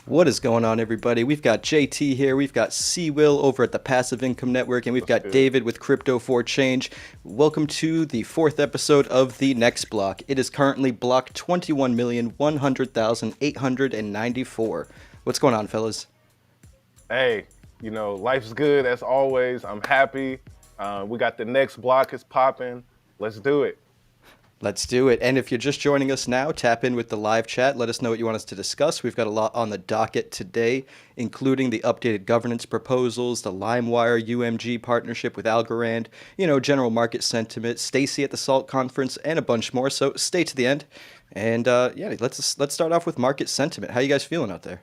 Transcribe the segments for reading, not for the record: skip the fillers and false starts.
What is going on, everybody? We've got JT here, we've got C Will over at the Passive Income Network, and we've What's got good? David with Crypto for Change. Welcome to the fourth episode of the next block. It is currently block 21,100,894. What's going on, fellas? Hey, life's good as always. I'm happy. We got the next block is popping. Let's do it. Let's do it. And if you're just joining us now, tap in with the live chat. Let us know what you want us to discuss. We've got a lot on the docket today, including the updated governance proposals, the Limewire UMG partnership with Algorand, general market sentiment, Staci at the SALT conference, and a bunch more. So stay to the end. And yeah, let's start off with market sentiment. How you guys feeling out there?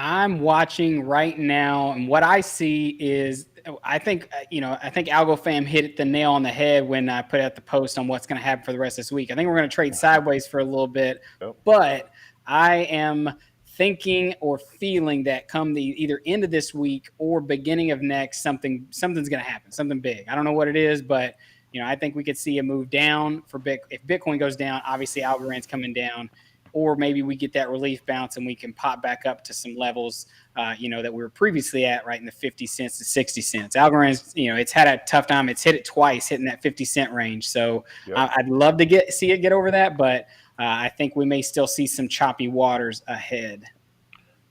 I'm watching right now, and what I see is, I think AlgoFam hit the nail on the head when I put out the post on what's going to happen for the rest of this week. I think we're going to trade sideways for a little bit, Yep. but I am thinking or feeling that come the either end of this week or beginning of next, something's going to happen, something big. I don't know what it is, but I think we could see a move down for if Bitcoin goes down. Obviously, Algorand's coming down, or maybe we get that relief bounce and we can pop back up to some levels, that we were previously at, right in the 50 cents to 60 cents. Algorand's, it's had a tough time. It's hit it twice, hitting that 50-cent range. So Yep. I'd love to see it get over that, but I think we may still see some choppy waters ahead.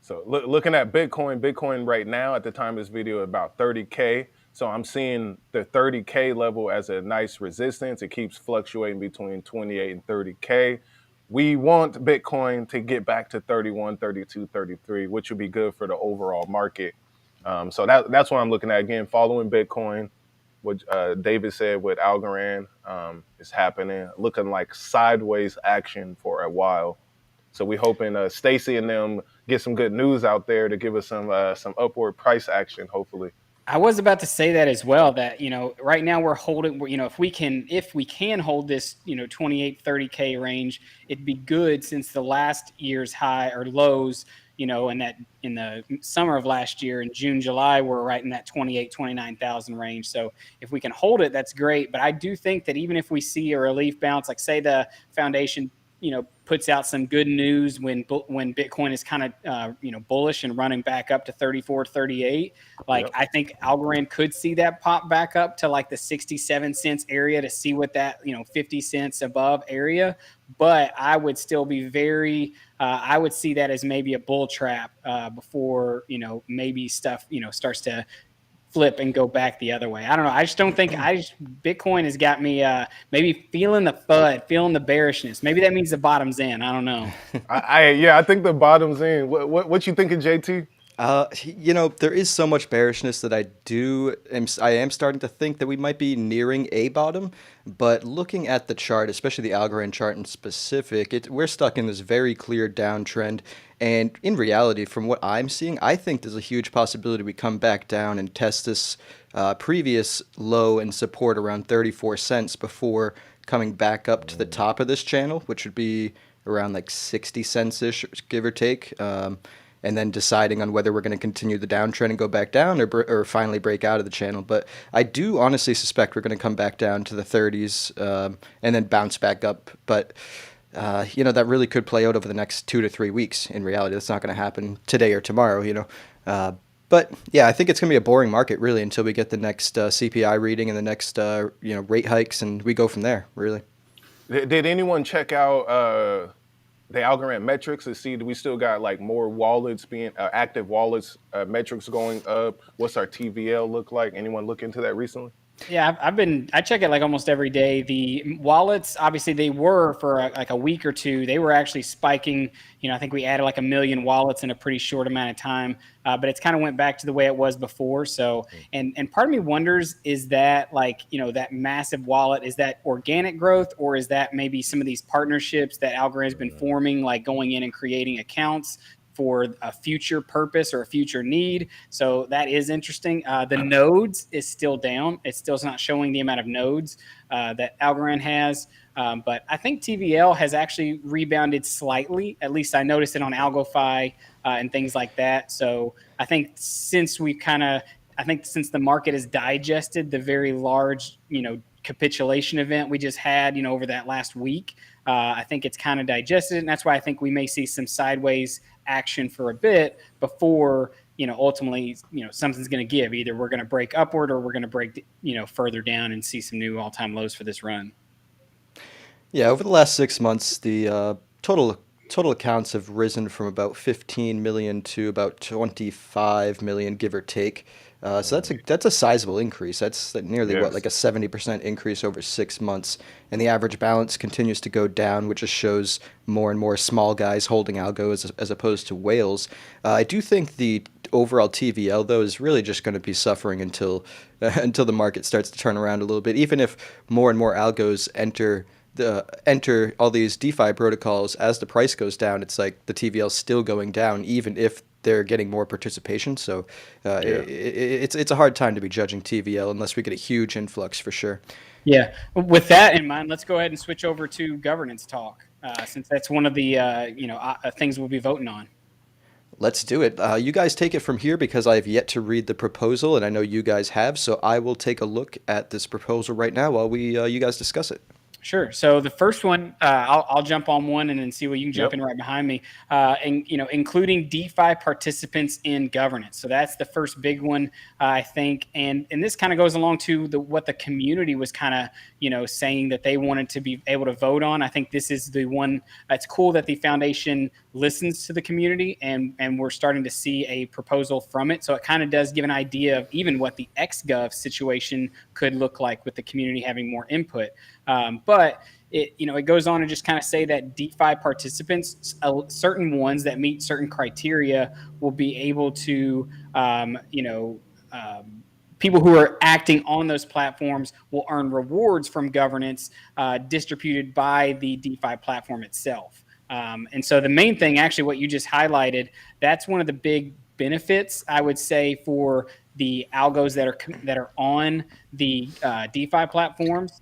So looking at Bitcoin right now at the time of this video about 30K. So I'm seeing the 30K level as a nice resistance. It keeps fluctuating between 28 and 30K. We want Bitcoin to get back to 31, 32, 33, which would be good for the overall market. So that's what I'm looking at. Again, following Bitcoin, what David said with Algorand is happening, looking like sideways action for a while. So we hoping Staci and them get some good news out there to give us some upward price action, hopefully. I was about to say that as well, that, right now we're holding, if we can hold this, 28, 30K range, it'd be good, since the last year's high or lows, in the summer of last year in June, July, we're right in that 28, 29,000 range. So if we can hold it, that's great. But I do think that even if we see a relief bounce, like say the foundation, puts out some good news when Bitcoin is kind of, bullish and running back up to 34, 38. Like, Yep. I think Algorand could see that pop back up to like the 67 cents area to see what that, 50 cents above area. But I would still be I would see that as maybe a bull trap before, maybe stuff, starts to flip and go back the other way. I don't know. I just don't think Bitcoin has got me maybe feeling the FUD, feeling the bearishness. Maybe that means the bottom's in. I don't know. I think the bottom's in. What you thinking, JT? There is so much bearishness that I am starting to think that we might be nearing a bottom. But looking at the chart, especially the Algorand chart in specific, we're stuck in this very clear downtrend. And in reality, from what I'm seeing, I think there's a huge possibility we come back down and test this previous low and support around 34 cents before coming back up to the top of this channel, which would be around like 60 cents ish, give or take. And then deciding on whether we're going to continue the downtrend and go back down, or finally break out of the channel. But I do honestly suspect we're going to come back down to the 30s and then bounce back up. But, that really could play out over the next 2 to 3 weeks. In reality, that's not going to happen today or tomorrow, But yeah, I think it's going to be a boring market really until we get the next CPI reading and the next, rate hikes, and we go from there, really. Did anyone check out the Algorand metrics to see, do we still got like more wallets being active wallets metrics going up? What's our TVL look like? Anyone look into that recently? Yeah, I check it like almost every day. The wallets, obviously, they were for like a week or two. They were actually spiking. I think we added like 1 million wallets in a pretty short amount of time. But it's kind of went back to the way it was before. So, and part of me wonders, is that like, that massive wallet, is that organic growth, or is that maybe some of these partnerships that Algorand has been forming, like going in and creating accounts for a future purpose or a future need? So that is interesting. The nodes is still down. It's still not showing the amount of nodes that Algorand has. But I think TVL has actually rebounded slightly. At least I noticed it on AlgoFi and things like that. So I think since the market has digested the very large, capitulation event we just had, over that last week, I think it's kind of digested. And that's why I think we may see some sideways action for a bit before, ultimately, something's going to give. Either we're going to break upward or we're going to break, further down and see some new all-time lows for this run. Yeah, over the last 6 months, the total accounts have risen from about 15 million to about 25 million, give or take. So that's a sizable increase. That's nearly what, like Yes. a 70% increase over 6 months. And the average balance continues to go down, which just shows more and more small guys holding algo as opposed to whales. I do think the overall TVL though is really just going to be suffering until until the market starts to turn around a little bit. Even if more and more algos enter all these DeFi protocols as the price goes down, it's like the TVL is still going down, even if they're getting more participation. So Yeah. it's a hard time to be judging TVL unless we get a huge influx for sure. Yeah. With that in mind, let's go ahead and switch over to governance talk, since that's one of the things we'll be voting on. Let's do it. You guys take it from here because I have yet to read the proposal, and I know you guys have. So I will take a look at this proposal right now while we you guys discuss it. Sure. So the first one, I'll jump on one and then see what you can jump in right behind me. And including DeFi participants in governance. So that's the first big one, I think. And this kind of goes along to what the community was kind of saying that they wanted to be able to vote on. I think this is the one. It's cool that the foundation listens to the community, and we're starting to see a proposal from it. So it kind of does give an idea of even what the XGov situation could look like with the community having more input. But it goes on to just kind of say that DeFi participants, certain ones that meet certain criteria, will be able to, people who are acting on those platforms will earn rewards from governance distributed by the DeFi platform itself. And so the main thing, actually, what you just highlighted, that's one of the big benefits, I would say, for the algos that are on the DeFi platforms,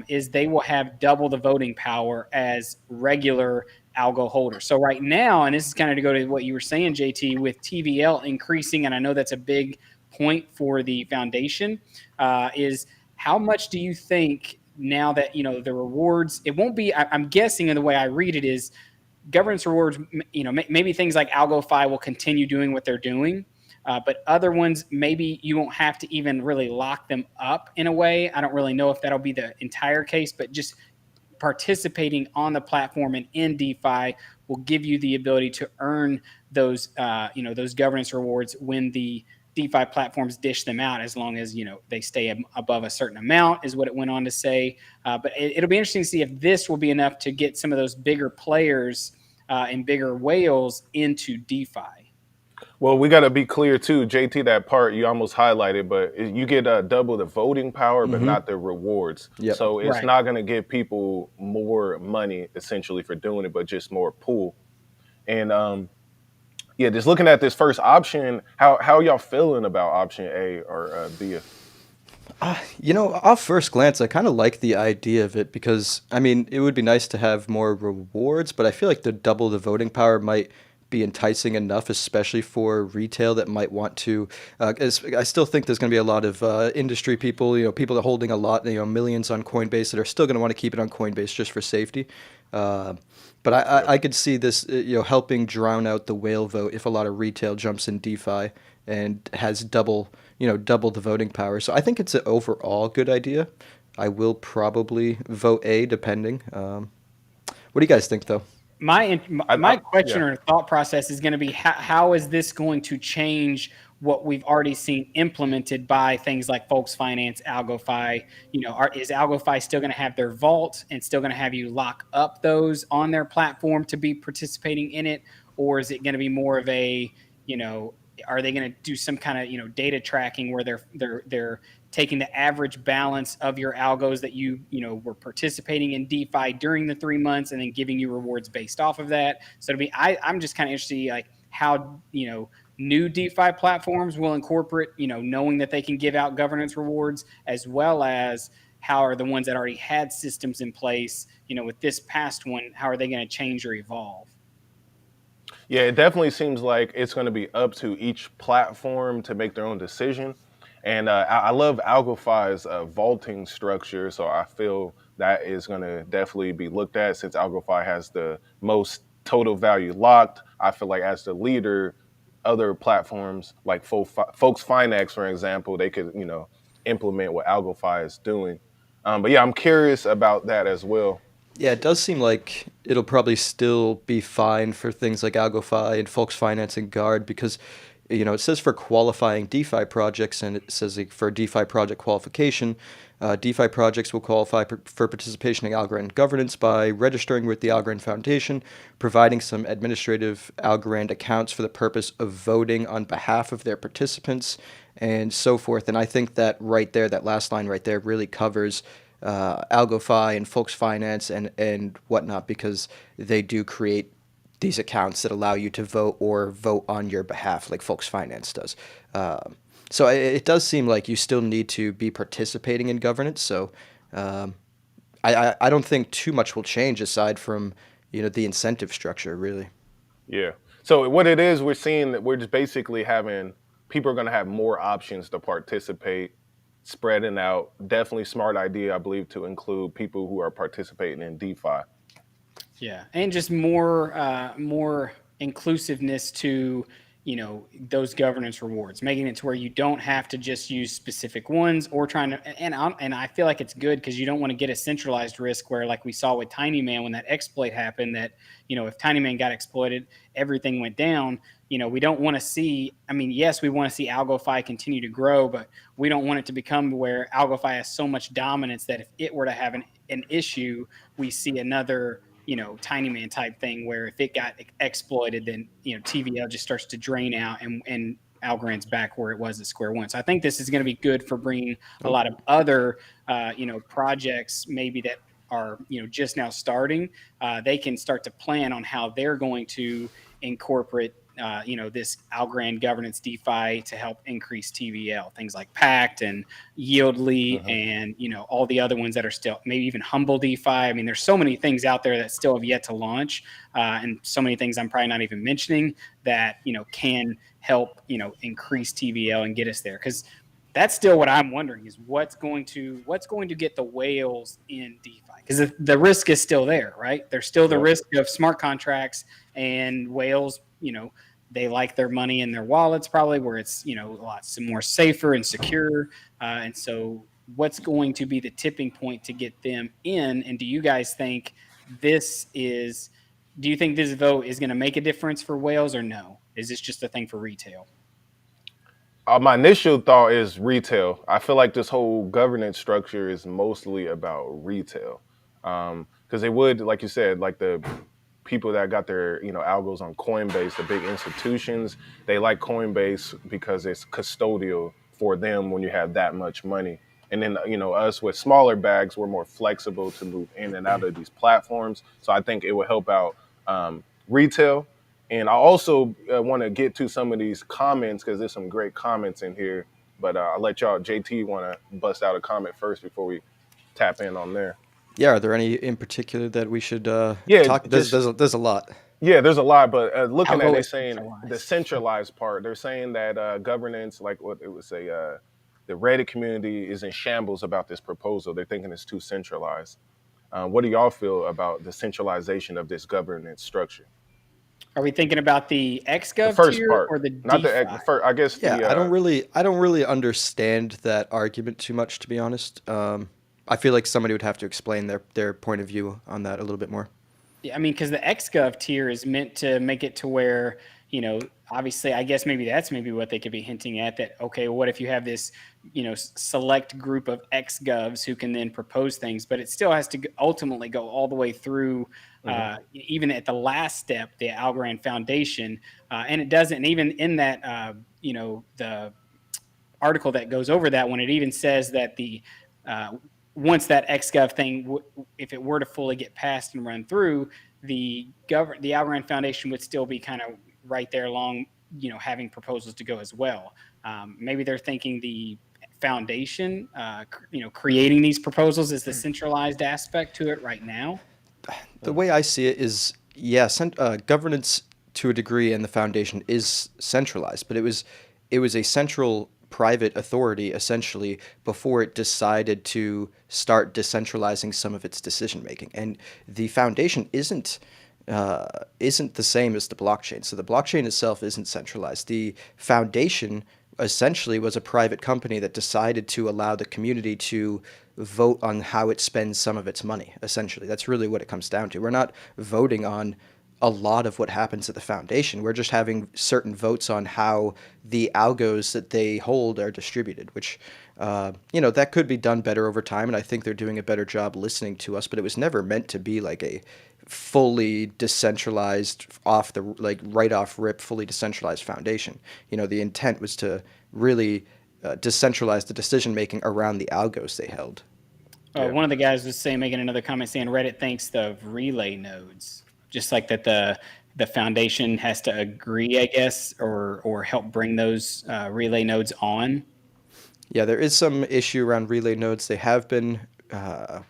is they will have double the voting power as regular algo holders. So right now, and this is kind of to go to what you were saying, JT, with TVL increasing, and I know that's a big point for the foundation, is how much do you think now that the rewards? It won't be. I'm guessing, in the way I read it, is governance rewards. Maybe things like AlgoFi will continue doing what they're doing. But other ones, maybe you won't have to even really lock them up in a way. I don't really know if that'll be the entire case, but just participating on the platform and in DeFi will give you the ability to earn those, those governance rewards when the DeFi platforms dish them out, as long as they stay above a certain amount, is what it went on to say. But it'll be interesting to see if this will be enough to get some of those bigger players and bigger whales into DeFi. Well, we got to be clear too, JT. That part you almost highlighted, but you get double the voting power, but not the rewards. Yep. So it's Right. not going to give people more money essentially for doing it, but just more pool. And yeah, just looking at this first option, how y'all feeling about option A or B? Off first glance, I kind of like the idea of it because, I mean, it would be nice to have more rewards, but I feel like the double the voting power might be enticing enough, especially for retail that might want to. I still think there's going to be a lot of industry people, people that are holding a lot, millions on Coinbase that are still going to want to keep it on Coinbase just for safety. But I could see this, helping drown out the whale vote if a lot of retail jumps in DeFi and has double the voting power. So I think it's an overall good idea. I will probably vote A, depending. What do you guys think, though? My question or thought process is going to be how is this going to change what we've already seen implemented by things like Folks Finance, AlgoFi? Is AlgoFi still going to have their vault and still going to have you lock up those on their platform to be participating in it, or is it going to be more of a are they going to do some kind of data tracking where they're taking the average balance of your algos that you were participating in DeFi during the 3 months and then giving you rewards based off of that? So I'm just kind of interested, like how new DeFi platforms will incorporate knowing that they can give out governance rewards, as well as how are the ones that already had systems in place with this past one, how are they going to change or evolve? Yeah, it definitely seems like it's going to be up to each platform to make their own decision. And I love AlgoFi's vaulting structure, so I feel that is going to definitely be looked at since AlgoFi has the most total value locked. I feel like as the leader, other platforms like Folks Finance, for example, they could, implement what AlgoFi is doing. But yeah, I'm curious about that as well. Yeah, it does seem like it'll probably still be fine for things like AlgoFi and Folks Finance and Guard because, it says for qualifying DeFi projects and it says like for DeFi project qualification, DeFi projects will qualify for participation in Algorand governance by registering with the Algorand Foundation, providing some administrative Algorand accounts for the purpose of voting on behalf of their participants, and so forth. And I think that right there, that last line right there, really covers AlgoFi and Folks Finance and whatnot because they do create these accounts that allow you to vote or vote on your behalf, like Folks Finance does. So it does seem like you still need to be participating in governance. So I don't think too much will change aside from the incentive structure, really. Yeah. So what it is, we're seeing that we're just basically having people are going to have more options to participate, spreading out. Definitely smart idea, I believe, to include people who are participating in DeFi. Yeah, and just more inclusiveness to those governance rewards, making it to where you don't have to just use specific ones or trying to. And I feel like it's good because you don't want to get a centralized risk where, like we saw with Tiny Man when that exploit happened, that if Tiny Man got exploited, everything went down. We don't want to see. I mean, yes, we want to see AlgoFi continue to grow, but we don't want it to become where AlgoFi has so much dominance that if it were to have an issue, we see another Tiny Man type thing where if it got exploited, then TVL just starts to drain out and Algorand's back where it was at square one. So I think this is going to be good for bringing a lot of other projects maybe that are just now starting. They can start to plan on how they're going to incorporate this Algorand governance DeFi to help increase TVL, things like Pact and Yieldly and, all the other ones that are still, maybe even Humble DeFi. I mean, there's so many things out there that still have yet to launch and so many things I'm probably not even mentioning that, can help, increase TVL and get us there. Because that's still what I'm wondering is what's going to get the whales in DeFi, because the risk is still there, right? There's still the risk of smart contracts and whales. They like their money in their wallets probably where it's lots more safer and secure. And so, what's going to be the tipping point to get them in? And do you guys think this vote is going to make a difference for whales or no? Is this just a thing for retail? My initial thought is retail. I feel like this whole governance structure is mostly about retail, because they would, like you said, like the people that got their algos on Coinbase, the big institutions, they like Coinbase because it's custodial for them when you have that much money. And then us with smaller bags, we're more flexible to move in and out of these platforms. So I think it will help out retail. And I also want to get to some of these comments because there's some great comments in here. But I'll let y'all, JT, want to bust out a comment first before we tap in on there. Yeah, are there any in particular that we should talk? There's a lot. Yeah, there's a lot, but looking at it, saying the centralized part, they're saying that governance, like what it would say, the Reddit community is in shambles about this proposal. They're thinking it's too centralized. What do y'all feel about the centralization of this governance structure? Are we thinking about the XGov the first tier part, or the not DeFi? the first? I guess. Yeah, I don't really understand that argument too much, to be honest. I feel like somebody would have to explain their point of view on that a little bit more. Yeah, I mean, because the XGov tier is meant to make it to where, obviously, I guess maybe that's what they could be hinting at, that, okay, what if you have this, select group of XGovs who can then propose things, but it still has to ultimately go all the way through, even at the last step, the Algorand Foundation. And it doesn't, and even in that, the article that goes over that one, it even says that the, once that XGov thing, if it were to fully get passed and run through, the Algorand Foundation would still be kind of right there along, having proposals to go as well. Maybe they're thinking the foundation, creating these proposals is the centralized aspect to it right now. The way I see it is, governance to a degree and the foundation is centralized, but it was a central private authority essentially before it decided to start decentralizing some of its decision making. And the foundation isn't isn't the same as the blockchain. So the blockchain itself isn't centralized. The foundation essentially was a private company that decided to allow the community to vote on how it spends some of its money. Essentially, that's really what it comes down to. We're not voting on a lot of what happens at the foundation. We're just having certain votes on how the algos that they hold are distributed, which, that could be done better over time. And I think they're doing a better job listening to us, but it was never meant to be like a fully decentralized right off rip, fully decentralized foundation. The intent was to really decentralize the decision making around the algos they held. One of the guys was making another comment saying Reddit thinks of relay nodes, just like that the foundation has to agree, I guess, or help bring those relay nodes on. Yeah, there is some issue around relay nodes. They have been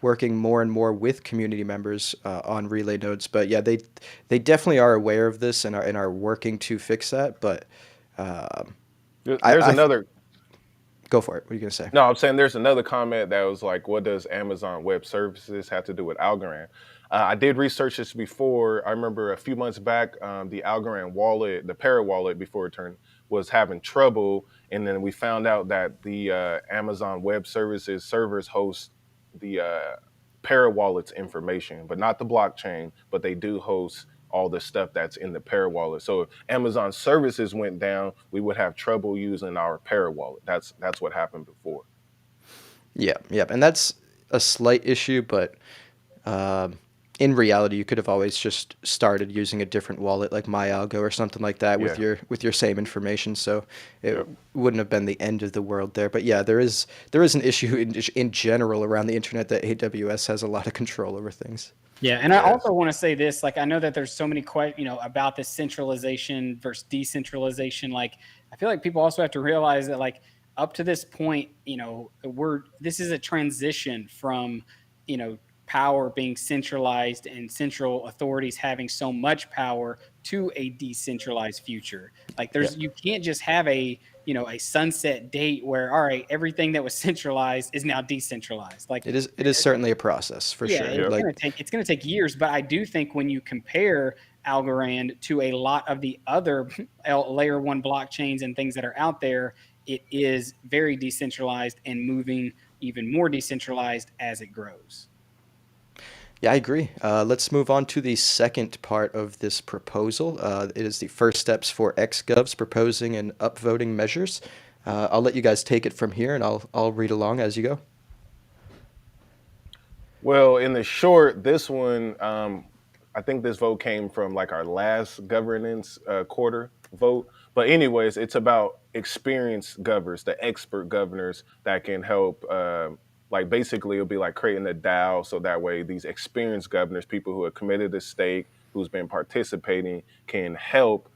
working more and more with community members on relay nodes, but yeah, they definitely are aware of this and are working to fix that. But there's another. Go for it. What are you gonna say? No, I'm saying there's another comment that was like, what does Amazon Web Services have to do with Algorand? I did research this before. I remember a few months back, the Algorand wallet, the Parrot wallet, before it turned, was having trouble. And then we found out that the Amazon Web Services servers host the Parrot wallet's information, but not the blockchain, but they do host all the stuff that's in the Parrot wallet. So if Amazon services went down, we would have trouble using our Parrot wallet. That's what happened before. Yeah, and that's a slight issue, but in reality, you could have always just started using a different wallet like MyAlgo or something like that with your same information. So it wouldn't have been the end of the world there. But yeah, there is an issue in general around the internet that AWS has a lot of control over things. Yeah, and I also want to say this, like, I know that there's so many questions, about this centralization versus decentralization. Like, I feel like people also have to realize that, like, up to this point, this is a transition from, power being centralized and central authorities having so much power to a decentralized future. Like, you can't just have a sunset date where, all right, everything that was centralized is now decentralized. Like, it is certainly a process for sure. It's going to take years, but I do think when you compare Algorand to a lot of the other layer one blockchains and things that are out there, it is very decentralized and moving even more decentralized as it grows. Yeah, I agree. Let's move on to the second part of this proposal. It is the first steps for XGovs proposing and upvoting measures. I'll let you guys take it from here, and I'll read along as you go. Well, in the short, this one, I think this vote came from like our last governance quarter vote. But anyways, it's about experienced governors, the expert governors that can help. Like basically, it'll be like creating a DAO, so that way these experienced governors, people who are committed to stake, who's been participating, can help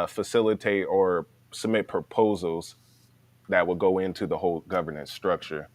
facilitate or submit proposals that will go into the whole governance structure.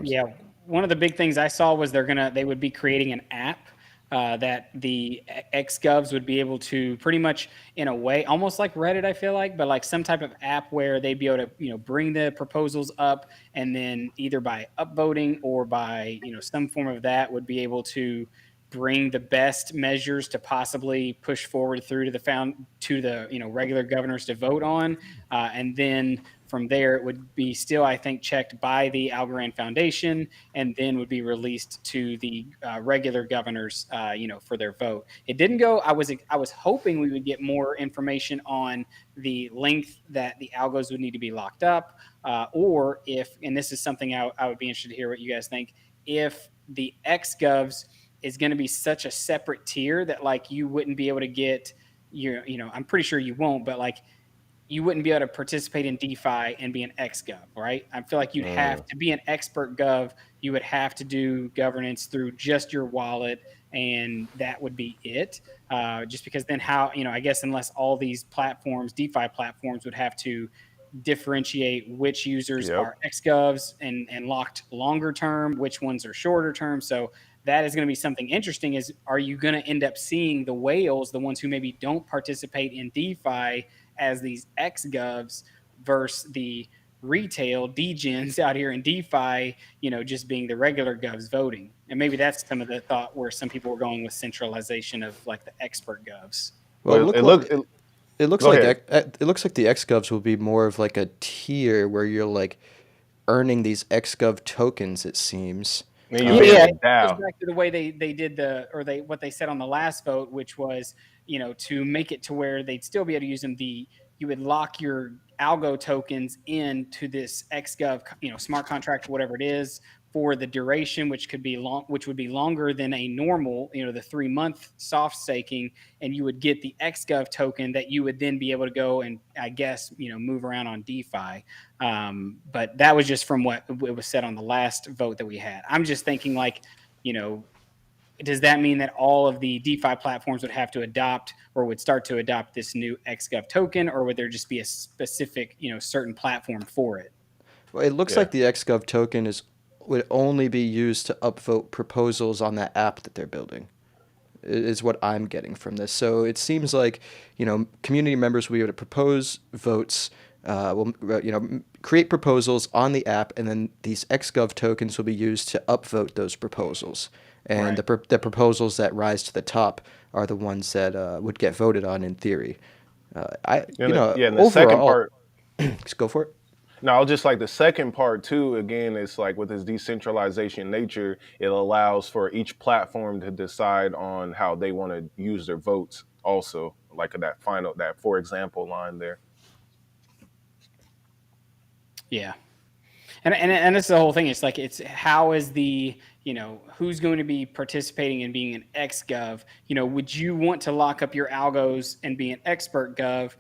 Yeah, one of the big things I saw was they would be creating an app that the XGovs would be able to pretty much, in a way, almost like Reddit, I feel like, but like some type of app where they'd be able to, bring the proposals up, and then either by upvoting or by, some form of that would be able to bring the best measures to possibly push forward through to the regular governors to vote on, and then from there, it would be still, I think, checked by the Algorand Foundation, and then would be released to the regular governors, for their vote. It didn't go. I was hoping we would get more information on the length that the algos would need to be locked up, or if, and this is something I would be interested to hear what you guys think, if the XGovs is going to be such a separate tier that like you wouldn't be able to get I'm pretty sure you won't, but like you wouldn't be able to participate in DeFi and be an XGov, right? I feel like you'd have to be an expert gov. You would have to do governance through just your wallet, and that would be it. Just because then how, I guess unless all these platforms, DeFi platforms, would have to differentiate which users are XGovs and locked longer term, which ones are shorter term. So that is going to be something interesting. Is, are you going to end up seeing the whales, the ones who maybe don't participate in DeFi, as these XGovs versus the retail degens out here in DeFi, just being the regular govs voting. And maybe that's some of the thought where some people were going with centralization of like the expert govs. Well, Well, it look. it looks Go like ahead. it looks like the XGovs will be more of like a tier where you're like earning these XGov tokens. It seems. And you Yeah, being it a goes DAO. back to the way they did what they said on the last vote, which was, to make it to where they'd still be able to use them. You would lock your algo tokens into this XGov, smart contract, whatever it is, for the duration, which would be longer than a normal, the 3-month soft staking, and you would get the XGov token that you would then be able to go and, I guess, move around on DeFi. But that was just from what it was said on the last vote that we had. I'm just thinking like, does that mean that all of the DeFi platforms would have to adopt or would start to adopt this new XGov token, or would there just be a specific, certain platform for it? Well, it looks Yeah. like the XGov token would only be used to upvote proposals on that app that they're building. Is what I'm getting from this. So it seems like, community members will be able to propose votes, create proposals on the app, and then these XGov tokens will be used to upvote those proposals. And Right. the proposals that rise to the top are the ones that would get voted on in theory. And the second Overall, part. just go for it. No, just like the second part too, again, it's like with this decentralization nature, it allows for each platform to decide on how they want to use their votes also, like that for example line there. Yeah. And that's the whole thing. It's like, it's how is who's going to be participating in being an XGov? Would you want to lock up your algos and be an expert gov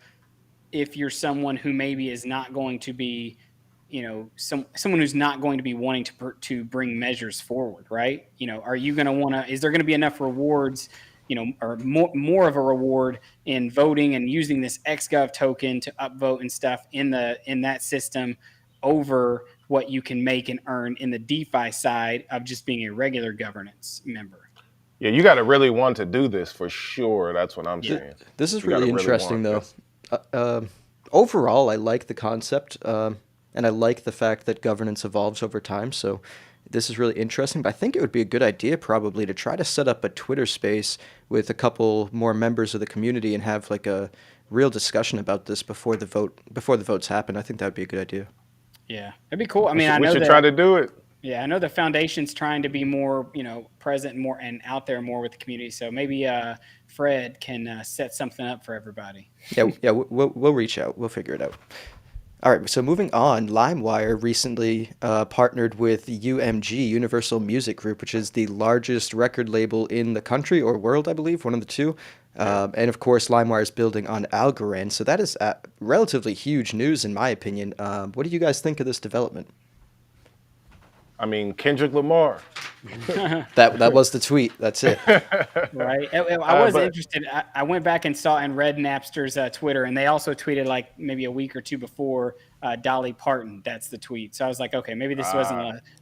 if you're someone who maybe is not going to be, someone who's not going to be wanting to bring measures forward, right? Are you going to want to? Is there going to be enough rewards, or more of a reward in voting and using this XGov token to upvote and stuff in that system over what you can make and earn in the DeFi side of just being a regular governance member? Yeah, you got to really want to do this for sure. That's what I'm saying. This is You gotta really really interesting, want though. this. Overall, I like the concept, and I like the fact that governance evolves over time. So this is really interesting. But I think it would be a good idea probably to try to set up a Twitter space with a couple more members of the community and have like a real discussion about this before the votes happen. I think that would be a good idea. Yeah, it'd be cool. I We mean, should, I we know should that. try to do it. Yeah, I know the foundation's trying to be more, present and more and out there more with the community. So maybe Fred can set something up for everybody. Yeah, we'll reach out. We'll figure it out. All right, so moving on, Limewire recently partnered with UMG, Universal Music Group, which is the largest record label in the country or world, I believe, one of the two. And of course, Limewire is building on Algorand, so that is relatively huge news in my opinion. What do you guys think of this development? I mean, Kendrick Lamar. That was the tweet. That's it. Right. I was but- interested. I went back and saw and read Napster's Twitter, and they also tweeted like maybe a week or two before Dolly Parton. That's the tweet. So I was like, okay, maybe this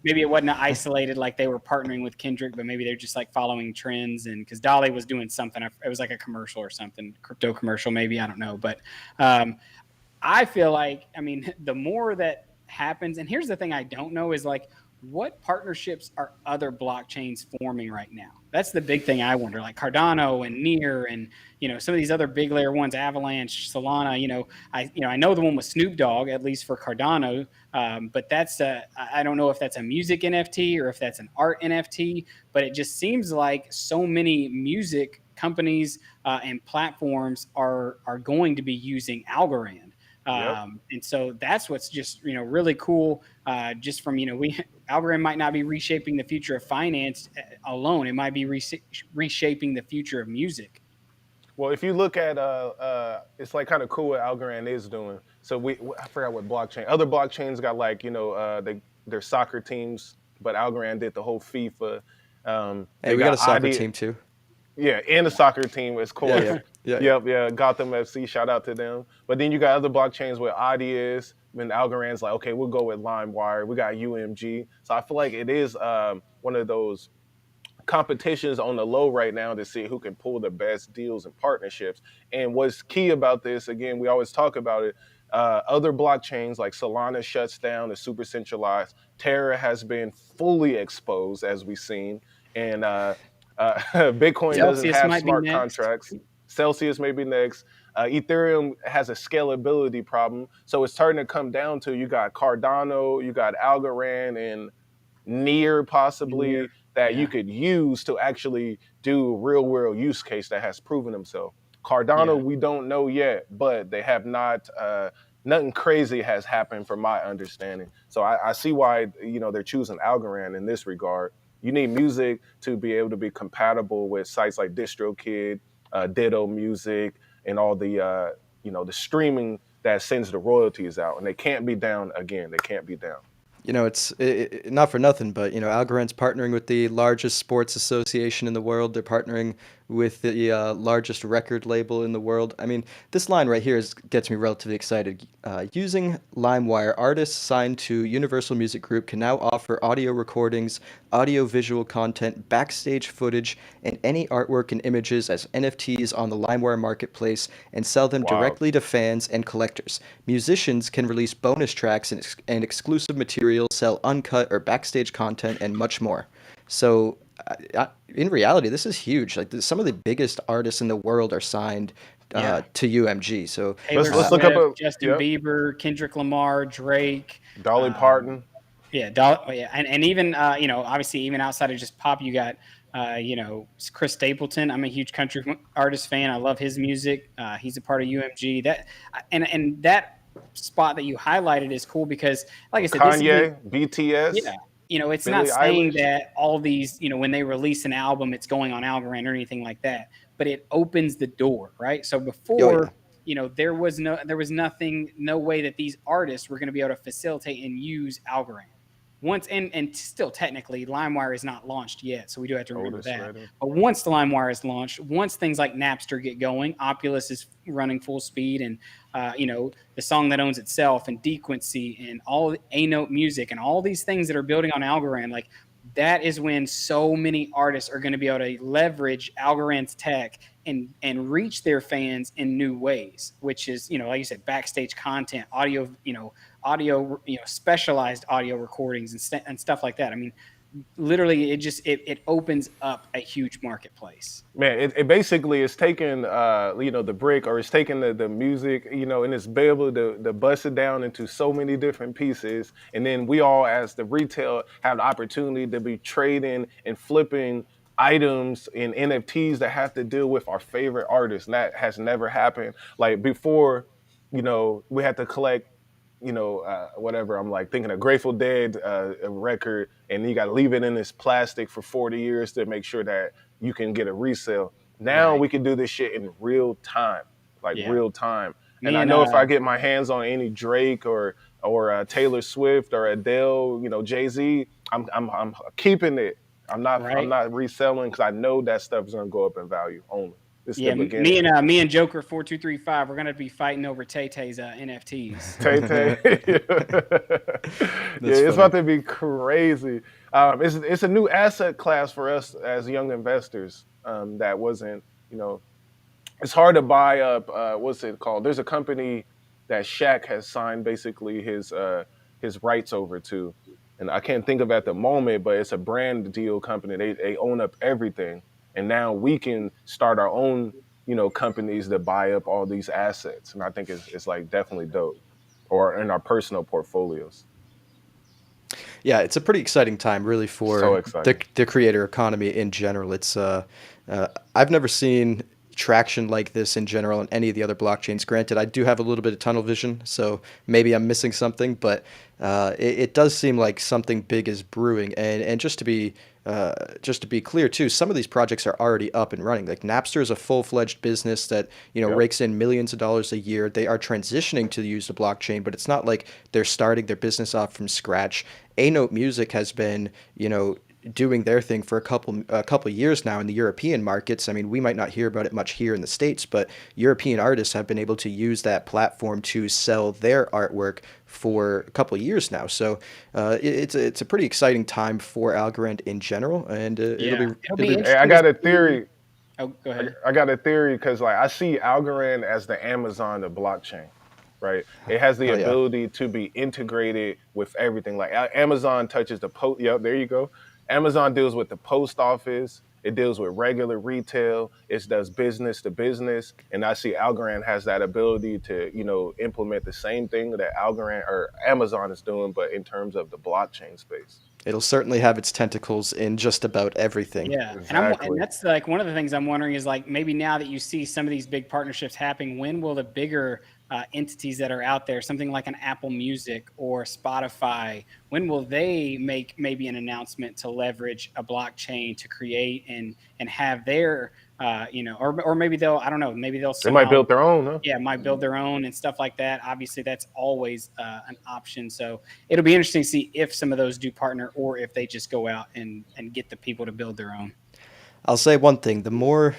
maybe it wasn't isolated like they were partnering with Kendrick, but maybe they're just like following trends. And because Dolly was doing something, it was like a commercial or something, crypto commercial, maybe, I don't know. But I feel like, I mean, the more that happens, and here's the thing I don't know is like, what partnerships are other blockchains forming right now? That's the big thing I wonder. Like Cardano and Near, and some of these other big layer ones, Avalanche, Solana. I know the one with Snoop Dogg, at least for Cardano, but that's I don't know if that's a music NFT or if that's an art NFT. But it just seems like so many music companies and platforms are going to be using Algorand. And so that's what's just really cool. Just from Algorand might not be reshaping the future of finance alone; it might be reshaping the future of music. Well, if you look at it's like kind of cool what Algorand is doing. So I forgot what blockchain. Other blockchains got like their soccer teams, but Algorand did the whole FIFA. Hey, we got a soccer team too. Yeah, and the soccer team is cool. Yeah. Gotham FC, shout out to them. But then you got other blockchains where Adi is, and Algorand's like, okay, we'll go with Limewire. We got UMG. So I feel like it is one of those competitions on the low right now to see who can pull the best deals and partnerships. And what's key about this, again, we always talk about it, Other blockchains like Solana shuts down, is super centralized. Terra has been fully exposed, as we've seen, and Bitcoin Yeah. doesn't Celsius have might be smart next. contracts. Celsius may be next. Ethereum has a scalability problem, so it's starting to come down to, you got Cardano, you got Algorand, and Near Near, possibly, that you yeah, could use to actually do real world use case that has proven himself. Cardano, yeah. we don't know yet, but they have not. Nothing crazy has happened from my understanding. So I see why, they're choosing Algorand in this regard. You need music to be able to be compatible with sites like DistroKid, Ditto Music, and all the streaming that sends the royalties out, and they can't be down again. They can't be down. It's not for nothing, but Algorand's partnering with the largest sports association in the world. They're partnering with the largest record label in the world. I mean, this line right here gets me relatively excited. Using Limewire, artists signed to Universal Music Group can now offer audio recordings, audio-visual content, backstage footage, and any artwork and images as NFTs on the Limewire marketplace and sell them Wow. directly to fans and collectors. Musicians can release bonus tracks and exclusive material, sell uncut or backstage content, and much more. So, in reality, this is huge. Like, some of the biggest artists in the world are signed Yeah. to UMG. So, Taylor Let's look up Swift, a Justin yep. Bieber, Kendrick Lamar, Drake. Dolly Um, Parton. yeah, yeah, and even obviously even outside of just pop, you got Chris Stapleton. I'm a huge country artist fan. I love his music. He's a part of UMG. And that spot that you highlighted is cool because, like I said, this isn't. Kanye, BTS, Yeah. It's not Billie saying Eilish. that all these, when they release an album, it's going on Algorand or anything like that, but it opens the door, right? So oh yeah. before, there was nothing, no way that these artists were going to be able to facilitate and use Algorand. Once and still technically LimeWire is not launched yet, so we do have to remember Otis that. Redding. But once the LimeWire is launched, once things like Napster get going, Opulus is running full speed, and the song that owns itself, and Dequency, and all A Note Music, and all these things that are building on Algorand, like that is when so many artists are going to be able to leverage Algorand's tech and reach their fans in new ways, which is, like you said, backstage content, audio, specialized audio recordings and stuff like that. I mean, literally, it opens up a huge marketplace. Man, it basically is taking the brick, or it's taking the music, and it's be able to bust it down into so many different pieces, and then we all, as the retail, have the opportunity to be trading and flipping items in NFTs that have to deal with our favorite artists. And that has never happened. Like before, we had to collect, whatever. I'm like thinking a Grateful Dead a record, and you got to leave it in this plastic for 40 years to make sure that you can get a resale. Now Right. we can do this shit in real time, like Yeah. real time. And Me I and know if I get my hands on any Drake or Taylor Swift or Adele, Jay-Z, I'm keeping it. I'm right. not reselling, because I know that stuff is gonna go up in value only. This is Yeah, the beginning. me and Joker 4235, we're gonna be fighting over Tay-Tay's NFTs. Tay Tay. Yeah, That's it's funny. about to be crazy. It's a new asset class for us as young investors. That wasn't, it's hard to buy up. What's it called? There's a company that Shaq has signed basically his rights over to, and I can't think of at the moment, but it's a brand deal company. They own up everything, and now we can start our own, companies that buy up all these assets, and I think it's like definitely dope, or in our personal portfolios. Yeah, it's a pretty exciting time, really, So for exciting. the creator economy in general. I've never seen traction like this in general on any of the other blockchains. Granted, I do have a little bit of tunnel vision, so maybe I'm missing something, but it does seem like something big is brewing. And just to be clear too, some of these projects are already up and running. Like Napster is a full-fledged business that Yep. rakes in millions of dollars a year. They are transitioning to use the blockchain, but it's not like they're starting their business off from scratch. A Note Music has been doing their thing for a couple years now in the European markets. I mean, we might not hear about it much here in the States, but European artists have been able to use that platform to sell their artwork for a couple of years now. So it's a pretty exciting time for Algorand in general, and Yeah, it'll be Hey, I interesting to got a see. theory. Oh, go ahead. I got a theory, because like I see Algorand as the Amazon of blockchain. right? It has the Oh yeah. ability to be integrated with everything. Like Amazon touches the post. Yep, there you go. Amazon deals with the post office. It deals with regular retail. It does business to business, and I see Algorand has that ability to, implement the same thing that Algorand or Amazon is doing, but in terms of the blockchain space. It'll certainly have its tentacles in just about everything. Yeah, and Exactly. that's like one of the things I'm wondering is like maybe now that you see some of these big partnerships happening, when will the bigger entities that are out there, something like an Apple Music or Spotify, when will they make maybe an announcement to leverage a blockchain to create and have their or maybe they'll, I don't know, maybe they'll They might somehow, build their own, huh? yeah, might build their own and stuff like that. Obviously, that's always an option. So it'll be interesting to see if some of those do partner or if they just go out and get the people to build their own. I'll say one thing: the more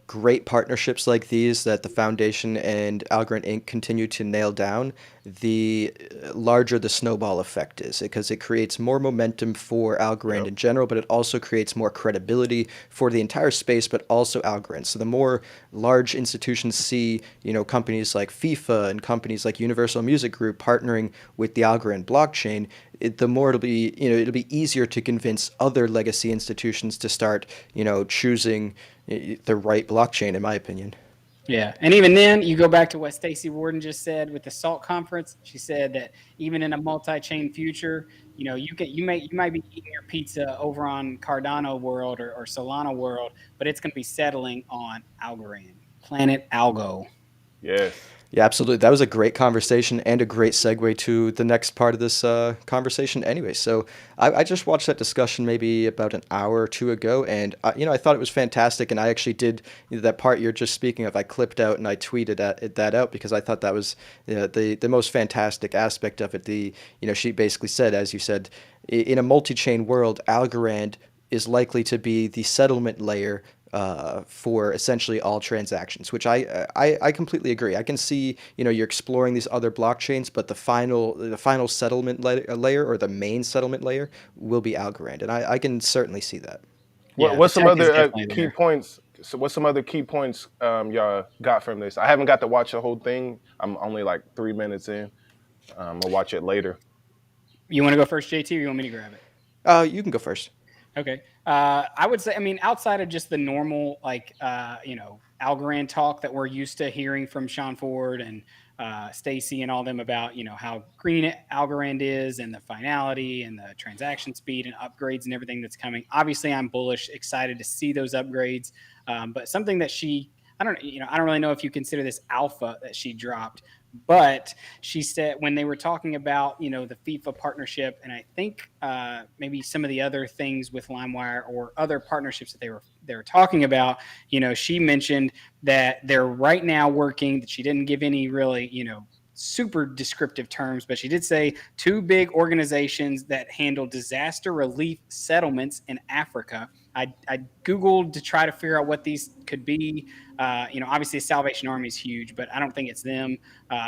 great partnerships like these that the Foundation and Algorand Inc. continue to nail down, the larger the snowball effect is, because it creates more momentum for Algorand Yep. in general, but it also creates more credibility for the entire space, but also Algorand. So the more large institutions see, companies like FIFA and companies like Universal Music Group partnering with the Algorand blockchain, the more it'll be easier to convince other legacy institutions to start, choosing the right blockchain, in my opinion. Yeah, and even then, you go back to what Staci Warden just said with the SALT conference. She said that even in a multi-chain future, you might be eating your pizza over on Cardano World or Solana World, but it's going to be settling on Algorand, Planet Algo. Yes. Yeah, absolutely. That was a great conversation and a great segue to the next part of this conversation. Anyway, so I just watched that discussion maybe about an hour or two ago, and I thought it was fantastic. And I actually did that part you're just speaking of. I clipped out and I tweeted that out because I thought that was the most fantastic aspect of it. She basically said, as you said, in a multi-chain world, Algorand is likely to be the settlement layer for essentially all transactions, which I completely agree. I can see, you're exploring these other blockchains, but the final settlement layer, or the main settlement layer, will be Algorand, and I can certainly see that. What Yeah, the what's some tech is other definitely key there. points? So what's some other key points y'all got from this? I haven't got to watch the whole thing. I'm only like 3 minutes in. I'll watch it later. You want to go first, JT, or you want me to grab it? You can go first. Okay. I would say, I mean, outside of just the normal, like, Algorand talk that we're used to hearing from Sean Ford and Staci and all them about, how green Algorand is and the finality and the transaction speed and upgrades and everything that's coming. Obviously, I'm bullish, excited to see those upgrades. But something that I don't really know if you consider this alpha that she dropped, but she said when they were talking about the FIFA partnership, and I think maybe some of the other things with LimeWire or other partnerships that they were talking about, she mentioned that they're right now working. That she didn't give any really super descriptive terms, but she did say two big organizations that handle disaster relief settlements in Africa. I Googled to try to figure out what these could be. Obviously, Salvation Army is huge, but I don't think it's them.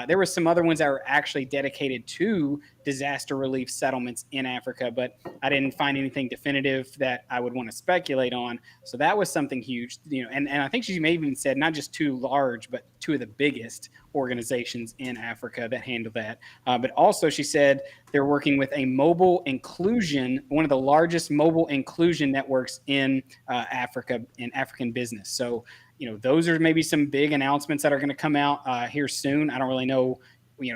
There were some other ones that were actually dedicated to disaster relief settlements in Africa, but I didn't find anything definitive that I would want to speculate on. So that was something huge, and I think she may have even said not just two large, but two of the biggest organizations in Africa that handle that. But also, she said they're working with a mobile inclusion, one of the largest mobile inclusion networks in Africa, in African business. So, those are maybe some big announcements that are going to come out here soon. I don't really know,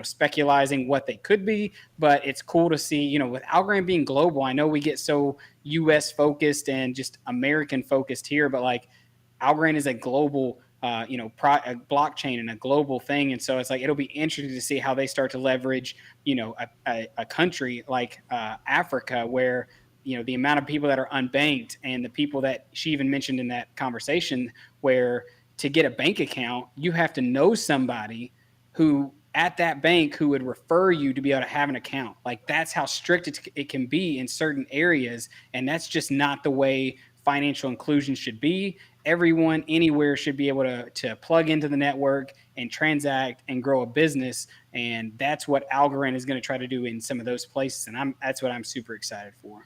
speculating what they could be, but it's cool to see, with Algorand being global. I know we get so US focused and just American focused here, but like Algorand is a global a blockchain and a global thing. And so it's like, it'll be interesting to see how they start to leverage, a country like Africa, where, the amount of people that are unbanked and the people that she even mentioned in that conversation, where to get a bank account, you have to know somebody who at that bank who would refer you to be able to have an account. Like that's how strict it can be in certain areas. And that's just not the way financial inclusion should be. Everyone anywhere should be able to plug into the network and transact and grow a business. And that's what Algorand is going to try to do in some of those places. And that's what I'm super excited for.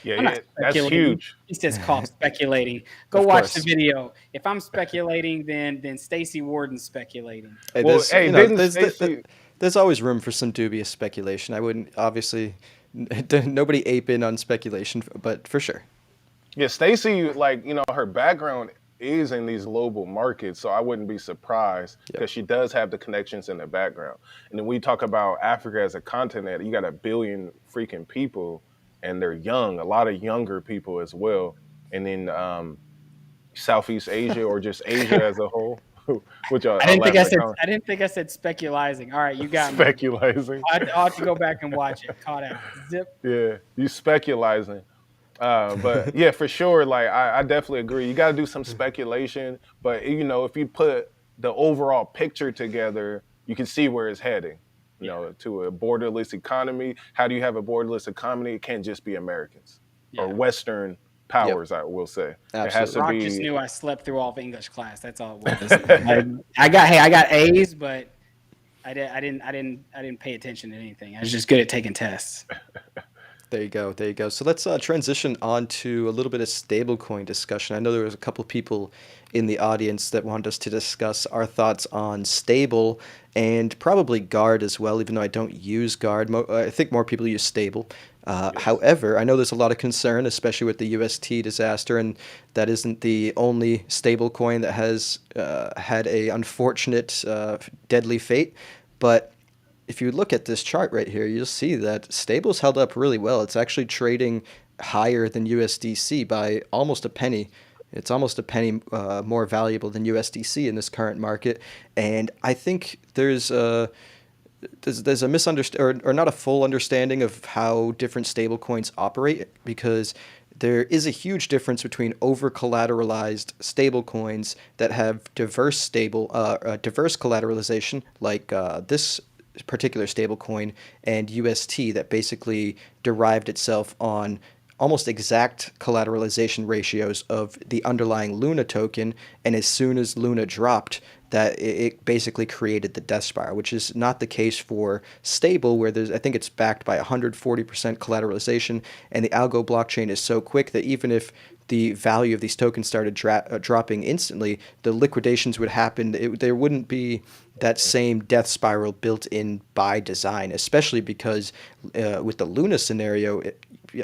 Yeah, I'm not yeah, that's speculating. huge. He says called speculating. Go Of watch the course. video. If I'm speculating, then Stacy Warden's speculating. Hey, Well, there's hey, you know didn't Stacy? there's always room for some dubious speculation. I wouldn't obviously nobody ape in on speculation, but for sure. Yeah, Stacy, like, her background is in these global markets, so I wouldn't be surprised Yep. because she does have the connections in the background. And then we talk about Africa as a continent, you got a billion freaking people, and they're young, a lot of younger people as well. And then Southeast Asia or just Asia as a whole, which I'll elaborate on. I didn't think I said speculating. All right, you got me. Speculating. I'll have to go back and watch it. Caught out. Zip. Yeah, you speculizing. But yeah, for sure. Like I definitely agree. You got to do some speculation, but if you put the overall picture together, you can see where it's heading. To a borderless economy. How do you have a borderless economy? It can't just be Americans or Yeah. Western powers. I will say it has to Rock be. just knew I slept through all of English class. That's all it was. I got A's, but I didn't pay attention to anything. I was just good at taking tests. There you go. There you go. So let's transition on to a little bit of stablecoin discussion. I know there was a couple people in the audience that wanted us to discuss our thoughts on stable and probably guard as well, even though I don't use guard. I think more people use stable. However, I know there's a lot of concern, especially with the UST disaster, and that isn't the only stablecoin that has had a unfortunate, deadly fate. But if you look at this chart right here, you'll see that stable's held up really well. It's actually trading higher than USDC by almost a penny. It's almost a penny more valuable than USDC in this current market. And I think there's a misunderstanding or not a full understanding of how different stablecoins operate, because there is a huge difference between over-collateralized stablecoins that have diverse collateralization, like this particular stablecoin, and UST that basically derived itself on almost exact collateralization ratios of the underlying Luna token, and as soon as Luna dropped, that it basically created the death spiral, which is not the case for stable, where I think it's backed by 140% collateralization, and the algo blockchain is so quick that even if the value of these tokens started dropping instantly, the liquidations would happen. There wouldn't be that same death spiral built in by design, especially because with the Luna scenario,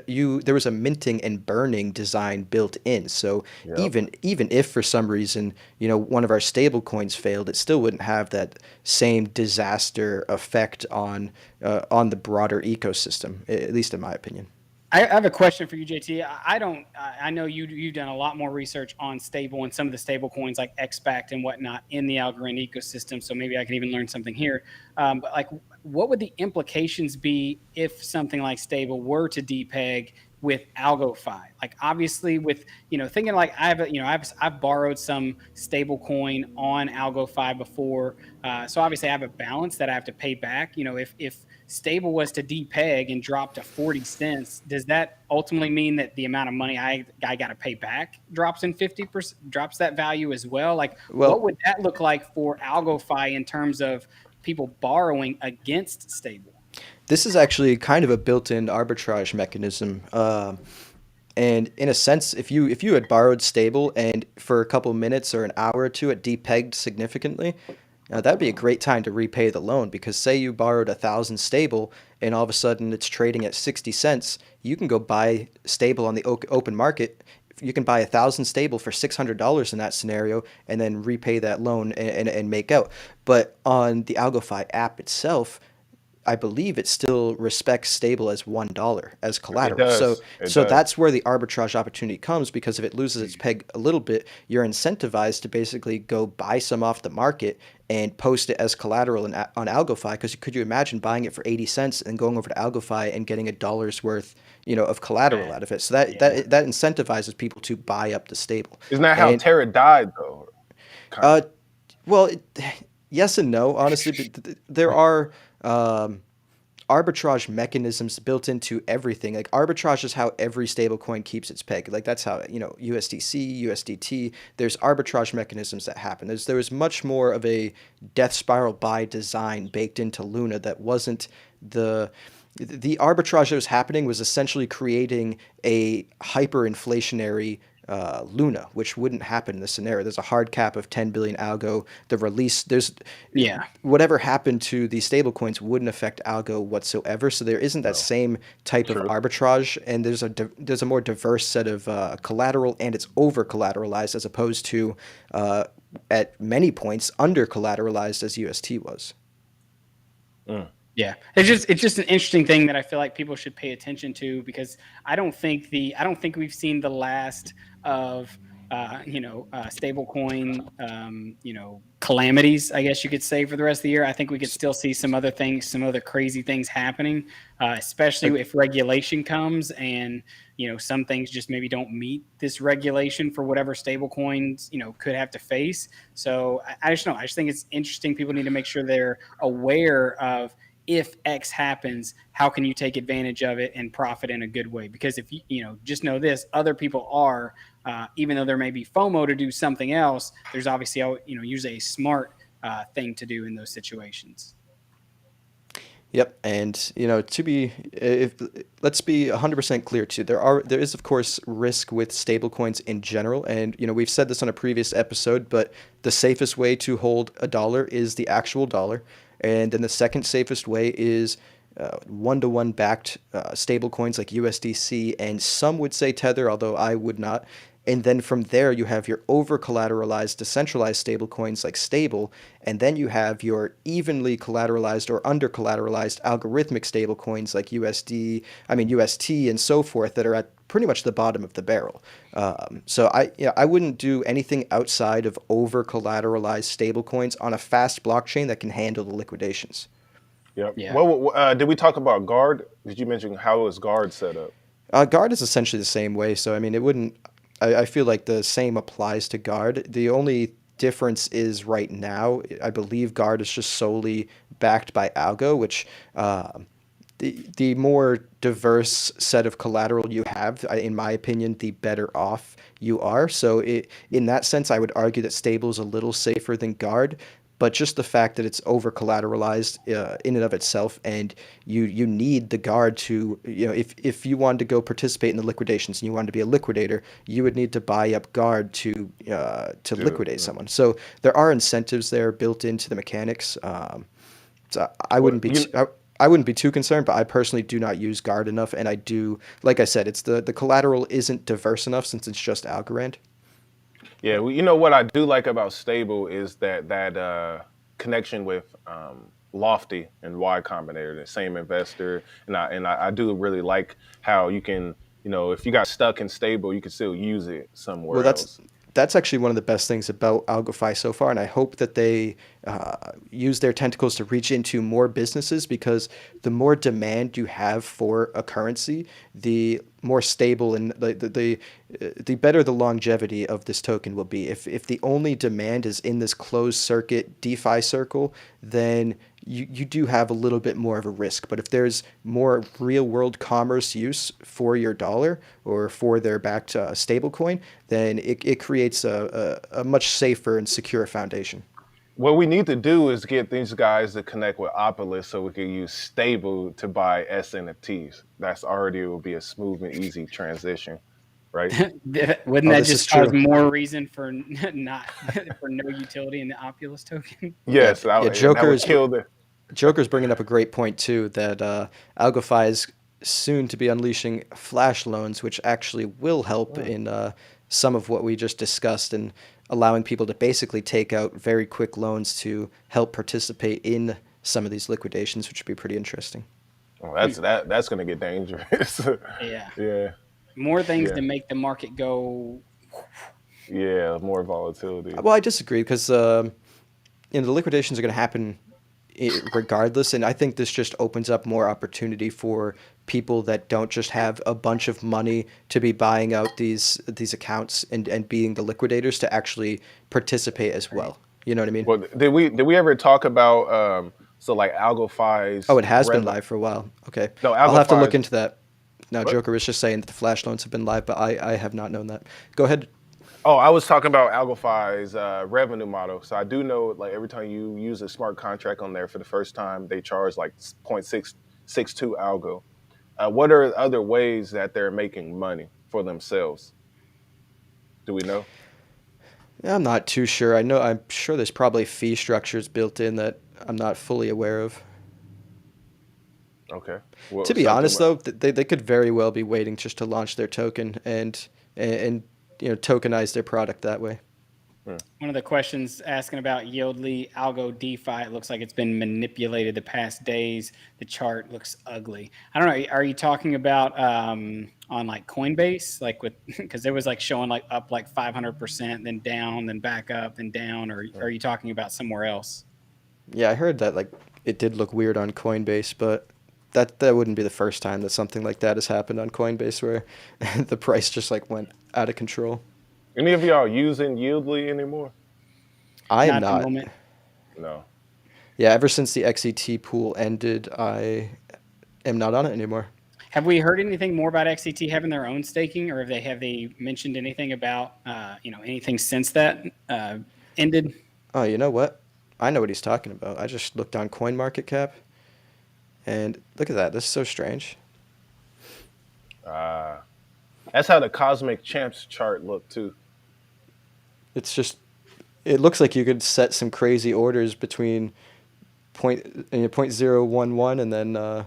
there was a minting and burning design built in. So even if for some reason one of our stable coins failed, it still wouldn't have that same disaster effect on the broader ecosystem, at least in my opinion. I have a question for you, JT. I know you've done a lot more research on stable and some of the stable coins like XPact and whatnot in the Algorand ecosystem. So maybe I can even learn something here. But like, what would the implications be if something like stable were to depeg with AlgoFi? Like, obviously, with thinking like I've borrowed some stable coin on AlgoFi before, so obviously I have a balance that I have to pay back. If stable was to depeg and drop to 40 cents, does that ultimately mean that the amount of money I got to pay back drops in 50%, drops that value as well? Like, what would that look like for AlgoFi in terms of people borrowing against stable? This is actually kind of a built-in arbitrage mechanism. And in a sense, if you had borrowed stable and for a couple minutes or an hour or two it depegged significantly, that'd be a great time to repay the loan, because say you borrowed 1,000 stable and all of a sudden it's trading at 60 cents, you can go buy stable on the open market. You can buy 1,000 stable for $600 in that scenario and then repay that loan and make out. But on the AlgoFi app itself, I believe it still respects stable as $1 as collateral. It does. So that's where the arbitrage opportunity comes, because if it loses its peg a little bit, you're incentivized to basically go buy some off the market and post it as collateral on AlgoFi. Because could you imagine buying it for 80 cents and going over to AlgoFi and getting $1 worth of collateral out of it? So that incentivizes people to buy up the stable. Isn't that how Terra died though? Well, yes and no, honestly. But there are arbitrage mechanisms built into everything. Like, arbitrage is how every stablecoin keeps its peg. Like, that's how USDC, USDT. There's arbitrage mechanisms that happen. There was much more of a death spiral by design baked into Luna that wasn't the the arbitrage that was happening was essentially creating a hyperinflationary Luna, which wouldn't happen in this scenario. There's a hard cap of 10 billion algo. The release, there's Yeah. whatever happened to these stablecoins wouldn't affect algo whatsoever. So there isn't that No. same type of True. arbitrage, and there's a more diverse set of collateral, and it's over collateralized as opposed to at many points under collateralized as UST was. Yeah, it's just an interesting thing that I feel like people should pay attention to, because I don't think we've seen the last of stablecoin calamities, I guess you could say, for the rest of the year. I think we could still see some other things, some other crazy things happening, especially if regulation comes and some things just maybe don't meet this regulation for whatever stablecoins could have to face. So I just think it's interesting. People need to make sure they're aware of, if X happens, how can you take advantage of it and profit in a good way? Because if just know this, other people are, even though there may be FOMO to do something else, there's obviously, usually a smart thing to do in those situations. Yep, and let's be 100% clear too. There is of course risk with stablecoins in general, and we've said this on a previous episode, but the safest way to hold a dollar is the actual dollar, and then the second safest way is one-to-one backed stablecoins like USDC, and some would say Tether, although I would not. And then from there, you have your over-collateralized, decentralized stablecoins like Stable, and then you have your evenly collateralized or under-collateralized algorithmic stablecoins like UST, and so forth, that are at pretty much the bottom of the barrel. So I wouldn't do anything outside of over-collateralized stablecoins on a fast blockchain that can handle the liquidations. Yep. Yeah. Well, did we talk about Guard? Did you mention how is Guard set up? Guard is essentially the same way, so I mean, it wouldn't. I feel like the same applies to Guard. The only difference is right now, I believe Guard is just solely backed by Algo, which the more diverse set of collateral you have, in my opinion, the better off you are. So in that sense, I would argue that Stable is a little safer than Guard. But just the fact that it's over collateralized in and of itself, and you need the Guard to, if you wanted to go participate in the liquidations and you wanted to be a liquidator, you would need to buy up Guard to liquidate someone. So there are incentives there built into the mechanics. So I wouldn't be I wouldn't be too concerned, but I personally do not use Guard enough, and I do, like I said, it's the collateral isn't diverse enough since it's just Algorand. Yeah, well, what I do like about Stable is that connection with Lofty and Y Combinator, the same investor, and I do really like how you can, if you got stuck in Stable, you can still use it somewhere else. That's actually one of the best things about AlgoFi so far, and I hope that they use their tentacles to reach into more businesses, because the more demand you have for a currency, the more stable and the better the longevity of this token will be. If the only demand is in this closed circuit DeFi circle, then you do have a little bit more of a risk. But if there's more real world commerce use for your dollar or for their backed stablecoin, then it creates a much safer and secure foundation. What we need to do is get these guys to connect with Opolis so we can use Stable to buy SNFTs. That's already will be a smooth and easy transition, right? Wouldn't that just cause more reason for no utility in the Opulus token? Yes, Joker's bringing up a great point too, that AlgoFi is soon to be unleashing flash loans, which actually will help in some of what we just discussed, and allowing people to basically take out very quick loans to help participate in some of these liquidations, which would be pretty interesting. Oh, that's going to get dangerous. Yeah. More things to make the market go. Yeah, more volatility. Well, I disagree, because the liquidations are going to happen regardless, and I think this just opens up more opportunity for people that don't just have a bunch of money to be buying out these accounts and being the liquidators, to actually participate as well. You know what I mean? Well, did we ever talk about so like AlgoFi's? Oh, it has been live for a while. Okay, no, I'll have to look into that. No, What? Joker was just saying that the flash loans have been live, but I have not known that. Go ahead. Oh, I was talking about AlgoFi's revenue model. So I do know, like, every time you use a smart contract on there for the first time, they charge like 0.6 6.2 algo. What are other ways that they're making money for themselves? Do we know? Yeah, I'm not too sure. I'm sure there's probably fee structures built in that I'm not fully aware of. Okay. To Well, be something. honest, though, they could very well be waiting just to launch their token and tokenize their product that way. Hmm. One of the questions asking about Yieldly Algo DeFi. It looks like it's been manipulated the past days. The chart looks ugly. I don't know. Are you talking about on like Coinbase, like with because it was like showing like up like 500%, then down, then back up, then down, or are you talking about somewhere else? Yeah, I heard that like it did look weird on Coinbase, but that wouldn't be the first time that something like that has happened on Coinbase where the price just like went out of control. Any of y'all using Yieldly anymore? I am Not at the not. moment. No. Yeah, ever since the XET pool ended, I am not on it anymore. Have we heard anything more about XCT having their own staking, or have they mentioned anything about anything since that ended? Oh, you know what? I know what he's talking about. I just looked on CoinMarketCap, and look at that. This is so strange. Uh, that's how the Cosmic Champs chart looked too. It's just, it looks like you could set some crazy orders between point 0.011 and then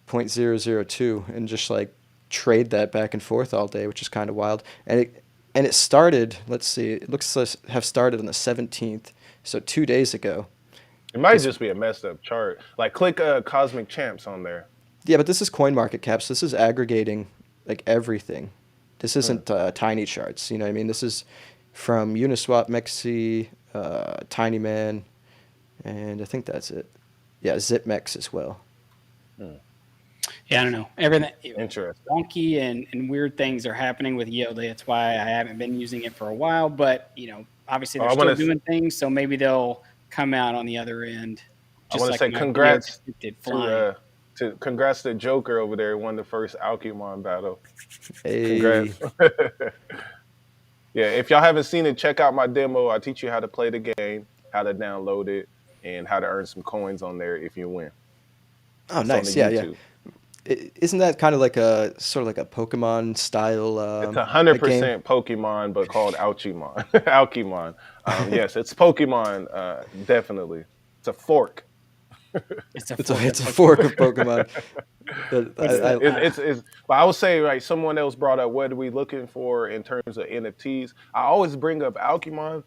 0.002 and just like trade that back and forth all day, which is kind of wild. And it started, let's see, it looks to have started on the 17th, so 2 days ago. It might This, just be a messed up chart. Like click Cosmic Champs on there. yeah, but this is CoinMarketCap, so this is aggregating like everything. This Hmm. isn't tiny charts, you know what I mean? This is from Uniswap, Mexi, Tiny Man, and I think that's it. Yeah, ZipMex as well. Hmm. Yeah, I don't know. Everything Interesting. wonky and weird things are happening with Yieldly. That's why I haven't been using it for a while. But obviously Oh, they're I still want to doing things, so maybe they'll come out on the other end, I just want to like say my video congrats depicted to flying. congrats to Joker over there who won the first Alchemon battle. Hey, Congrats. Yeah, if y'all haven't seen it, check out my demo. I teach you how to play the game, how to download it, and how to earn some coins on there if you win. oh It's on the nice, yeah, yeah. YouTube. Isn't that kind of like a sort of like a Pokemon style It's a hundred a game? percent Pokemon, but called Alchemon. Alchemon. Yes, it's Pokemon. Definitely, it's a fork. It's a It's a fork of it's a Pokemon. fork of Pokemon. But What's the It's. But I would say, like someone else brought up, what are we looking for in terms of NFTs? I always bring up Alchemon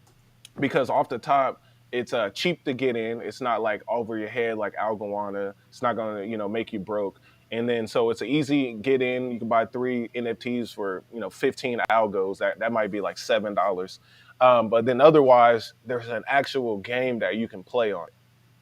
because off the top, it's cheap to get in. It's not like over your head like Algoana. It's not gonna make you broke. And then so it's an easy get in. You can buy 3 NFTs for 15 algos. That might be like $7. But then otherwise, there's an actual game that you can play on,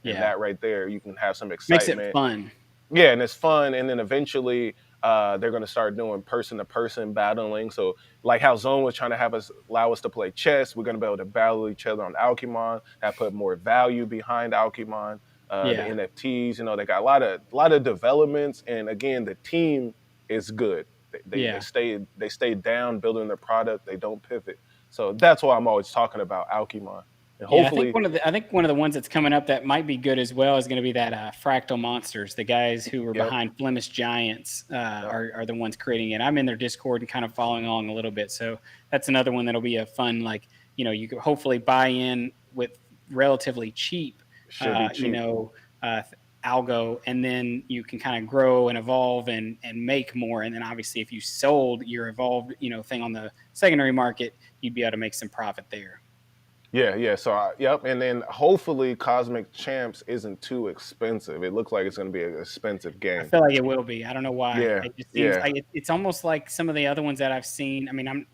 and yeah, that right there, you can have some makes it excitement. fun. Yeah, and it's fun. And then eventually, they're going to start doing person to person battling. So, like how Zone was trying to allow us to play chess, we're going to be able to battle each other on Alchemon. That put more value behind Alchemon. The Yeah, NFTs, they got a lot of developments, and again, the team is good. They yeah. stay down building their product. They don't pivot. So that's why I'm always talking about Alchemon, and Yeah, I think hopefully, one of the ones that's coming up that might be good as well is going to be that Fractal Monsters. The guys who were yep, behind Flemish Giants yep, are the ones creating it. I'm in their Discord and kind of following along a little bit. So that's another one that'll be a fun, like you could hopefully buy in with relatively cheap, should be uh, you cheap. know, uh, algo, and then you can kind of grow and evolve and make more. And then obviously, if you sold your evolved thing on the secondary market, you'd be able to make some profit there. Yeah, yeah. So, yep. And then hopefully, Cosmic Champs isn't too expensive. It looks like it's going to be an expensive I game. feel like it will be. I don't know why. Yeah, It just seems yeah. like it's almost like some of the other ones that I've seen. I mean, I'm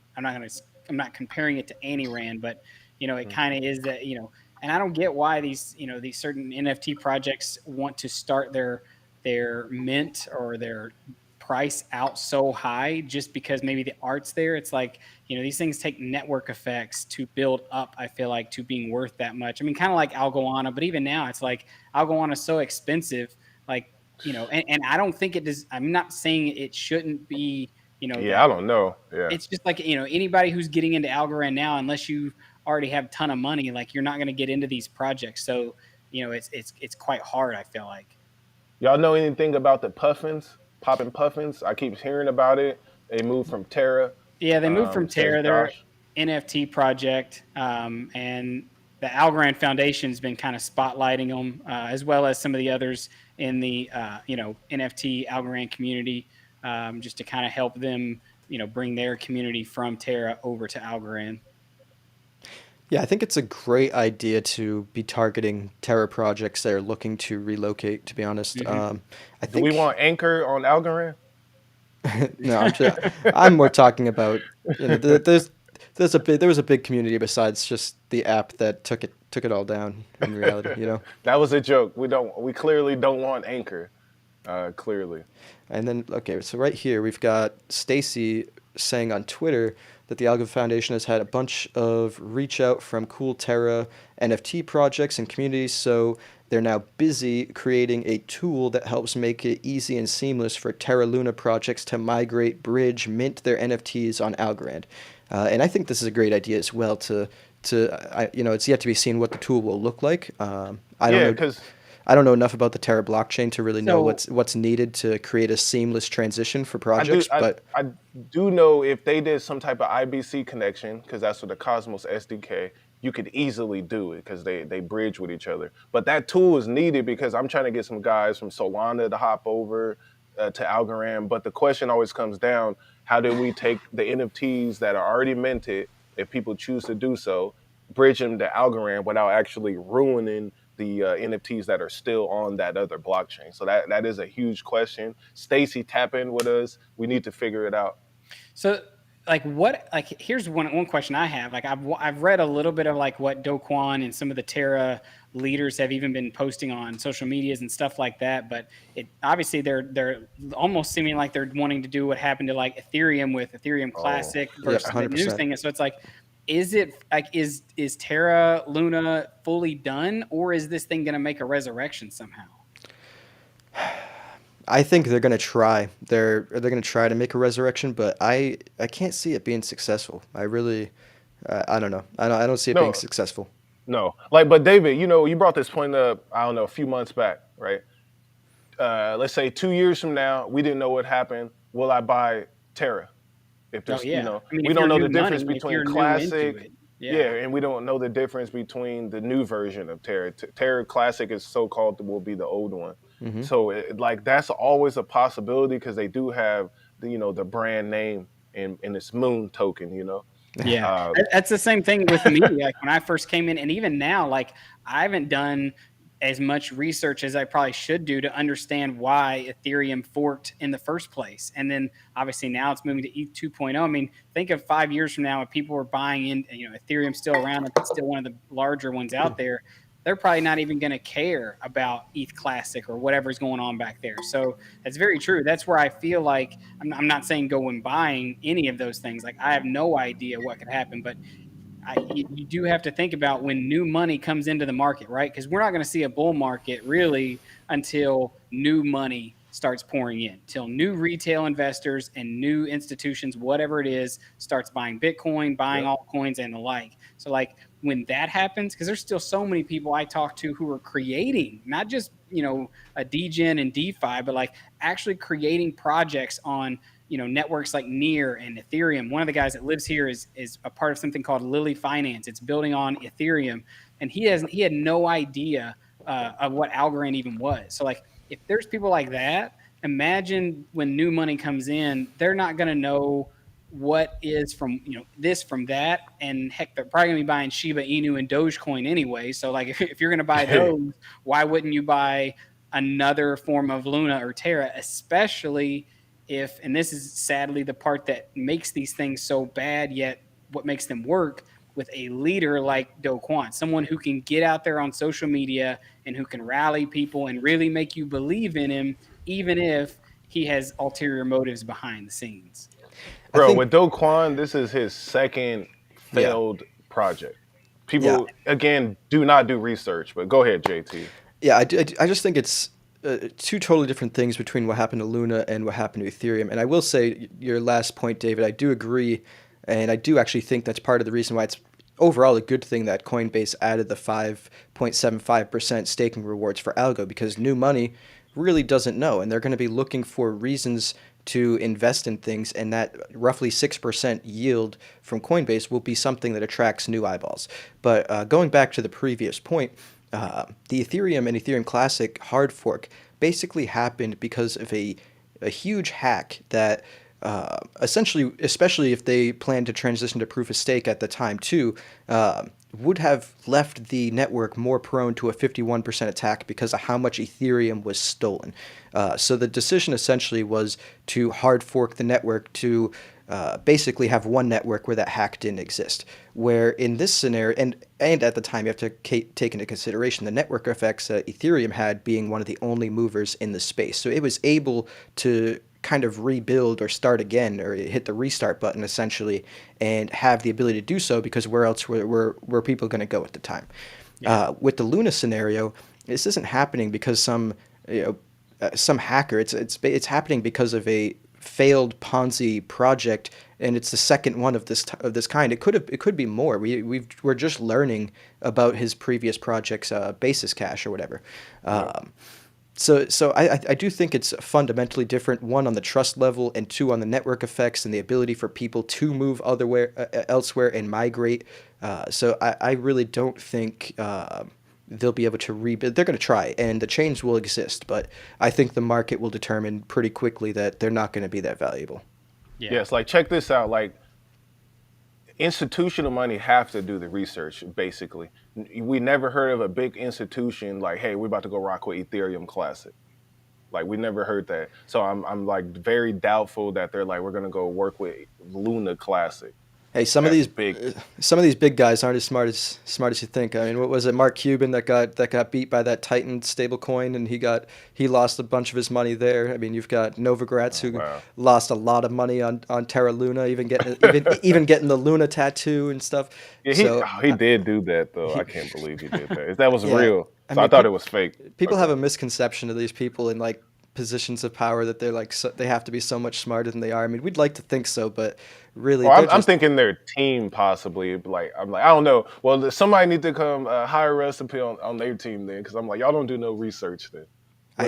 not comparing it to Annie Rand, but it Mm. kind of is that and I don't get why these certain NFT projects want to start their mint or their price out so high just because maybe the art's there. It's like these things take network effects to build up. I feel like to being worth that much. I mean, kind of like Algoana, but even now it's like Algoana is so expensive. Like and I don't think it does. I'm not saying it shouldn't be, Yeah, that I don't know. Yeah. it's just like, anybody who's getting into Algorand now, unless you already have a ton of money, like you're not going to get into these projects. So, it's quite hard, I feel like. Y'all know anything about the puffins, popping puffins? I keep hearing about it. They moved from Terra. Yeah, they moved from Says Terra. They're Josh. NFT project, and the Algorand Foundation's been kind of spotlighting them, as well as some of the others in the NFT Algorand community, just to kind of help them, bring their community from Terra over to Algorand. Yeah, I think it's a great idea to be targeting Terra projects that are looking to relocate, to be honest. Hmm. I Do we think want Anchor on Algorand? no, I'm more talking about, there was a big community besides just the app that took it all down in reality. That was a joke. We clearly don't want Anchor. Clearly. And then, okay, so right here we've got Staci saying on Twitter that the Algo Foundation has had a bunch of reach out from cool Terra NFT projects and communities, so they're now busy creating a tool that helps make it easy and seamless for Terra Luna projects to migrate, bridge, mint their NFTs on Algorand. And I think this is a great idea as well it's yet to be seen what the tool will look like. I don't Yeah, know. because I don't know enough about the Terra blockchain to really know So what's needed to create a seamless transition for I do projects, but I do know if they did some type of IBC connection, because that's what the Cosmos SDK, you could easily do it because they bridge with each other. But that tool is needed because I'm trying to get some guys from Solana to hop over to Algorand. But the question always comes down: how do we take the NFTs that are already minted, if people choose to do so, bridge them to Algorand without actually ruining the NFTs that are still on that other blockchain? So that is a huge question. Staci, tap in with us. We need to figure it out. So, here's one question I have. Like, I've read a little bit of like what Do Kwon and some of the Terra leaders have even been posting on social medias and stuff like that. But it obviously they're almost seeming like they're wanting to do what happened to like Ethereum with Ethereum Oh, Classic yeah, versus the new 100%. thing. So it's like, is Terra Luna fully done, or is this thing going to make a resurrection somehow? I think they're gonna try. They're gonna try to make a resurrection, but I can't see it being successful. I really, I don't know. I don't see it being no, successful. no. Like, but David, you brought this point up, I don't know, a few months back, right? Let's say 2 years from now, we didn't know what happened. Will I buy Terra? If Oh there's, yeah. I mean, we if don't you're know new the difference money, if between you're new into Classic, it, yeah, yeah. and we don't know the difference between the new version of Terra. Terra Classic is so-called will be the old one. Hmm. So like that's always a possibility because they do have the brand name in this moon token. Yeah, Uh, that's the same thing with me. Like when I first came in, and even now, like I haven't done as much research as I probably should do to understand why Ethereum forked in the first place. And then obviously now it's moving to ETH 2.0. I mean, think of 5 years from now, if people were buying in, Ethereum's still around, if it's still one of the larger ones out there, they're probably not even going to care about ETH Classic or whatever's going on back there. So that's very true. That's where I feel like I'm not saying go and buying any of those things. Like I have no idea what could happen, but you do have to think about when new money comes into the market, right? Because we're not going to see a bull market really until new money starts pouring in, till new retail investors and new institutions, whatever it is, starts buying Bitcoin, buying yep. altcoins and the like. So like when that happens, because there's still so many people I talk to who are creating, not just, a degen and DeFi, but like actually creating projects on networks like Near and Ethereum. One of the guys that lives here is a part of something called Lily Finance. It's building on Ethereum, and he had no idea of what Algorand even was. So like if there's people like that, imagine when new money comes in, they're not going to know what is from this from that, and heck, they're probably going to be buying Shiba Inu and Dogecoin anyway. So like if you're going to buy those, why wouldn't you buy another form of Luna or Terra, especially if, and this is sadly the part that makes these things so bad, yet what makes them work, with a leader like Do Kwon, someone who can get out there on social media and who can rally people and really make you believe in him, even if he has ulterior motives behind the scenes. I Bro, think, with Do Kwon, this is his second yeah, failed project. yeah, People again do not do research, but go ahead, JT. yeah. I just think it's two totally different things between what happened to Luna and what happened to Ethereum. And I will say your last point, David, I do agree, and I do actually think that's part of the reason why it's overall a good thing that Coinbase added the 5.75% staking rewards for Algo, because new money really doesn't know, and they're going to be looking for reasons to invest in things, and that roughly 6% yield from Coinbase will be something that attracts new eyeballs. But going back to the previous point, the Ethereum and Ethereum Classic hard fork basically happened because of a huge hack that essentially, especially if they plan to transition to proof of stake at the time too, would have left the network more prone to a 51% attack because of how much Ethereum was stolen. So the decision essentially was to hard fork the network to basically have one network where that hack didn't exist. Where in this scenario, and at the time you have to take into consideration the network effects that Ethereum had being one of the only movers in the space. So it was able to kind of rebuild or start again or hit the restart button essentially and have the ability to do so because where else were people going to go at the time? Yeah. With the Luna scenario, this isn't happening because some some hacker. It's happening because of a failed Ponzi project, and it's the second one of this kind. It could be more. We're just learning about his previous project's basis cash or whatever. So I do think it's fundamentally different, one on the trust level and two on the network effects and the ability for people to move elsewhere and migrate. So I really don't think they'll be able to rebuild. They're going to try, and the change will exist, but I think the market will determine pretty quickly that they're not going to be that valuable. Yeah. Yes, like check this out. Like institutional money have to do the research, basically. We never heard of a big institution like, hey, we're about to go rock with Ethereum Classic. Like we never heard that. So I'm like very doubtful that they're like, we're gonna go work with Luna Classic. Hey, some of these big guys aren't as smart as you think. I mean, what was it, Mark Cuban that got beat by that Titan stablecoin, and he lost a bunch of his money there. I mean, you've got Novogratz who lost a lot of money on Terra Luna, even getting the Luna tattoo and stuff. Yeah, he did do that though. I can't believe he did that. That was real. I thought it was fake. People have a misconception of these people in like positions of power that they're like they have to be so much smarter than they are. I mean, we'd like to think so, but really, I'm thinking their team possibly. Like I don't know. Well, somebody need to come hire us to be on their team then, because I'm like, y'all don't do no research then.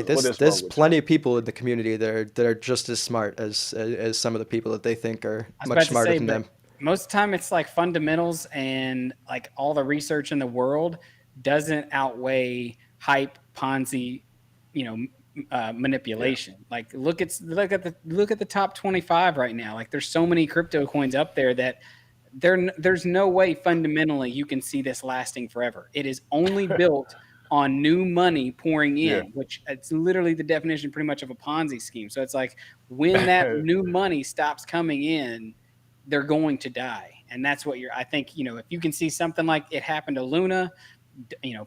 There's plenty of people in the community that are just as smart as some of the people that they think are much smarter than them. Most of the time, it's like fundamentals and like all the research in the world doesn't outweigh hype, Ponzi, manipulation. Like look at the top 25 right now. Like there's so many crypto coins up there that there's no way fundamentally you can see this lasting forever. It is only built on new money pouring in, which it's literally the definition pretty much of a Ponzi scheme. So it's like when that new money stops coming in, they're going to die. And that's what I think, if you can see something like it happened to Luna,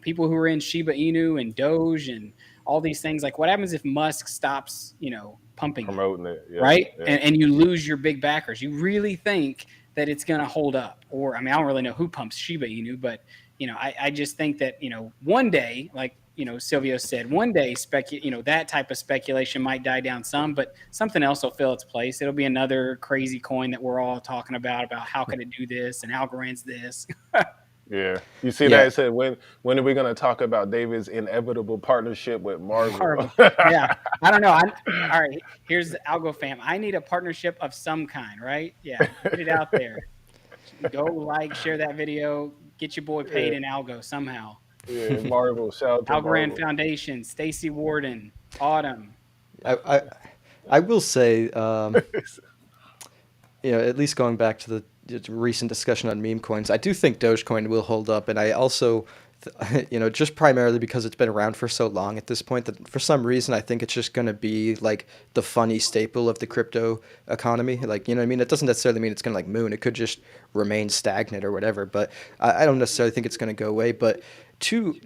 people who are in Shiba Inu and Doge and all these things, like what happens if Musk stops, promoting it, right? Yeah. And you lose your big backers. You really think that it's going to hold up? Or, I mean, I don't really know who pumps Shiba Inu, but, I just think that, one day, like, Silvio said, one day, that type of speculation might die down some, but something else will fill its place. It'll be another crazy coin that we're all talking about how can it do this and Algorand's this. Yeah, you see that? It said, when are we going to talk about David's inevitable partnership with Marvel? Yeah, I don't know. All right, here's the Algo fam. I need a partnership of some kind, right? Yeah, put it out there. Go share that video, get your boy paid in Algo somehow. Yeah, Marvel. Shout out to Algorand Foundation, Staci Warden, Autumn. I will say, at least going back to the recent discussion on meme coins, I do think Dogecoin will hold up, and I also, just primarily because it's been around for so long at this point, that for some reason I think it's just going to be like the funny staple of the crypto economy. Like, you know what I mean? It doesn't necessarily mean it's going to like moon. It could just remain stagnant or whatever, but I don't necessarily think it's going to go away. But to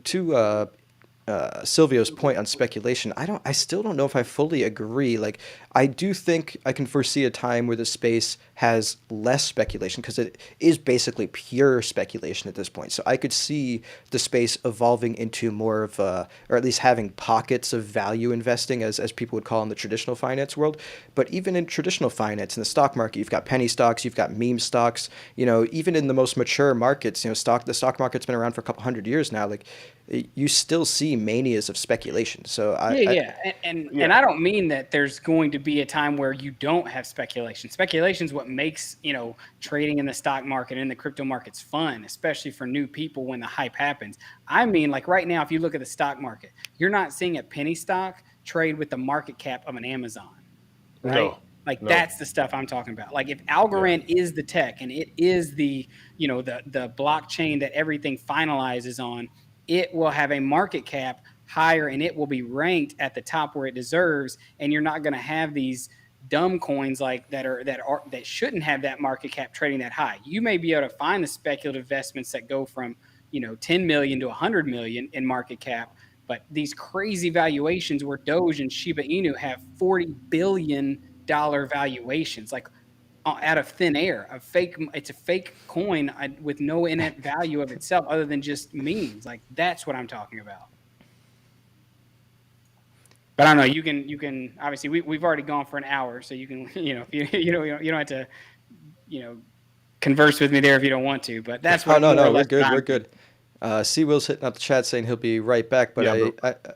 Silvio's point on speculation, I still don't know if I fully agree. Like, I do think I can foresee a time where the space has less speculation because it is basically pure speculation at this point. So I could see the space evolving into more of or at least having pockets of value investing, as people would call in the traditional finance world. But even in traditional finance, in the stock market, you've got penny stocks, you've got meme stocks. Even in the most mature markets, the stock market's been around for a couple hundred years now. Like, you still see manias of speculation. So Yeah. And I don't mean that there's going to be a time where you don't have speculation. Speculation is what makes, trading in the stock market and the crypto markets fun, especially for new people when the hype happens. I mean, like right now, if you look at the stock market, you're not seeing a penny stock trade with the market cap of an Amazon, right? No. That's the stuff I'm talking about. Like if Algorand is the tech and it is the blockchain that everything finalizes on, it will have a market cap higher and it will be ranked at the top where it deserves. And you're not going to have these dumb coins like that shouldn't have that market cap trading that high. You may be able to find the speculative investments that go from 10 million to 100 million in market cap, but these crazy valuations where Doge and Shiba Inu have $40 billion valuations, like out of thin air, it's a fake coin with no innate value of itself other than just memes. Like that's what I'm talking about. But I don't know. You can obviously we've already gone for an hour, so you can if you don't have to converse with me there if you don't want to. But that's what. No, we're good. C-Will's hitting up the chat saying he'll be right back, but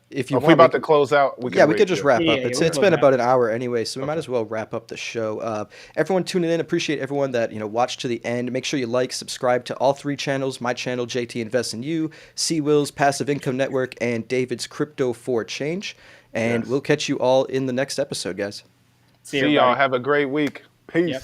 if we're about to close out, we could just wrap up. It's been about an hour anyway, so we might as well wrap up the show. Everyone tuning in, appreciate everyone that watched to the end. Make sure you subscribe to all 3 channels: my channel, JT Invests in You, C-Will's Passive Income Network, and David's Crypto for Change. And we'll catch you all in the next episode, guys. See y'all. Have a great week. Peace. Yep.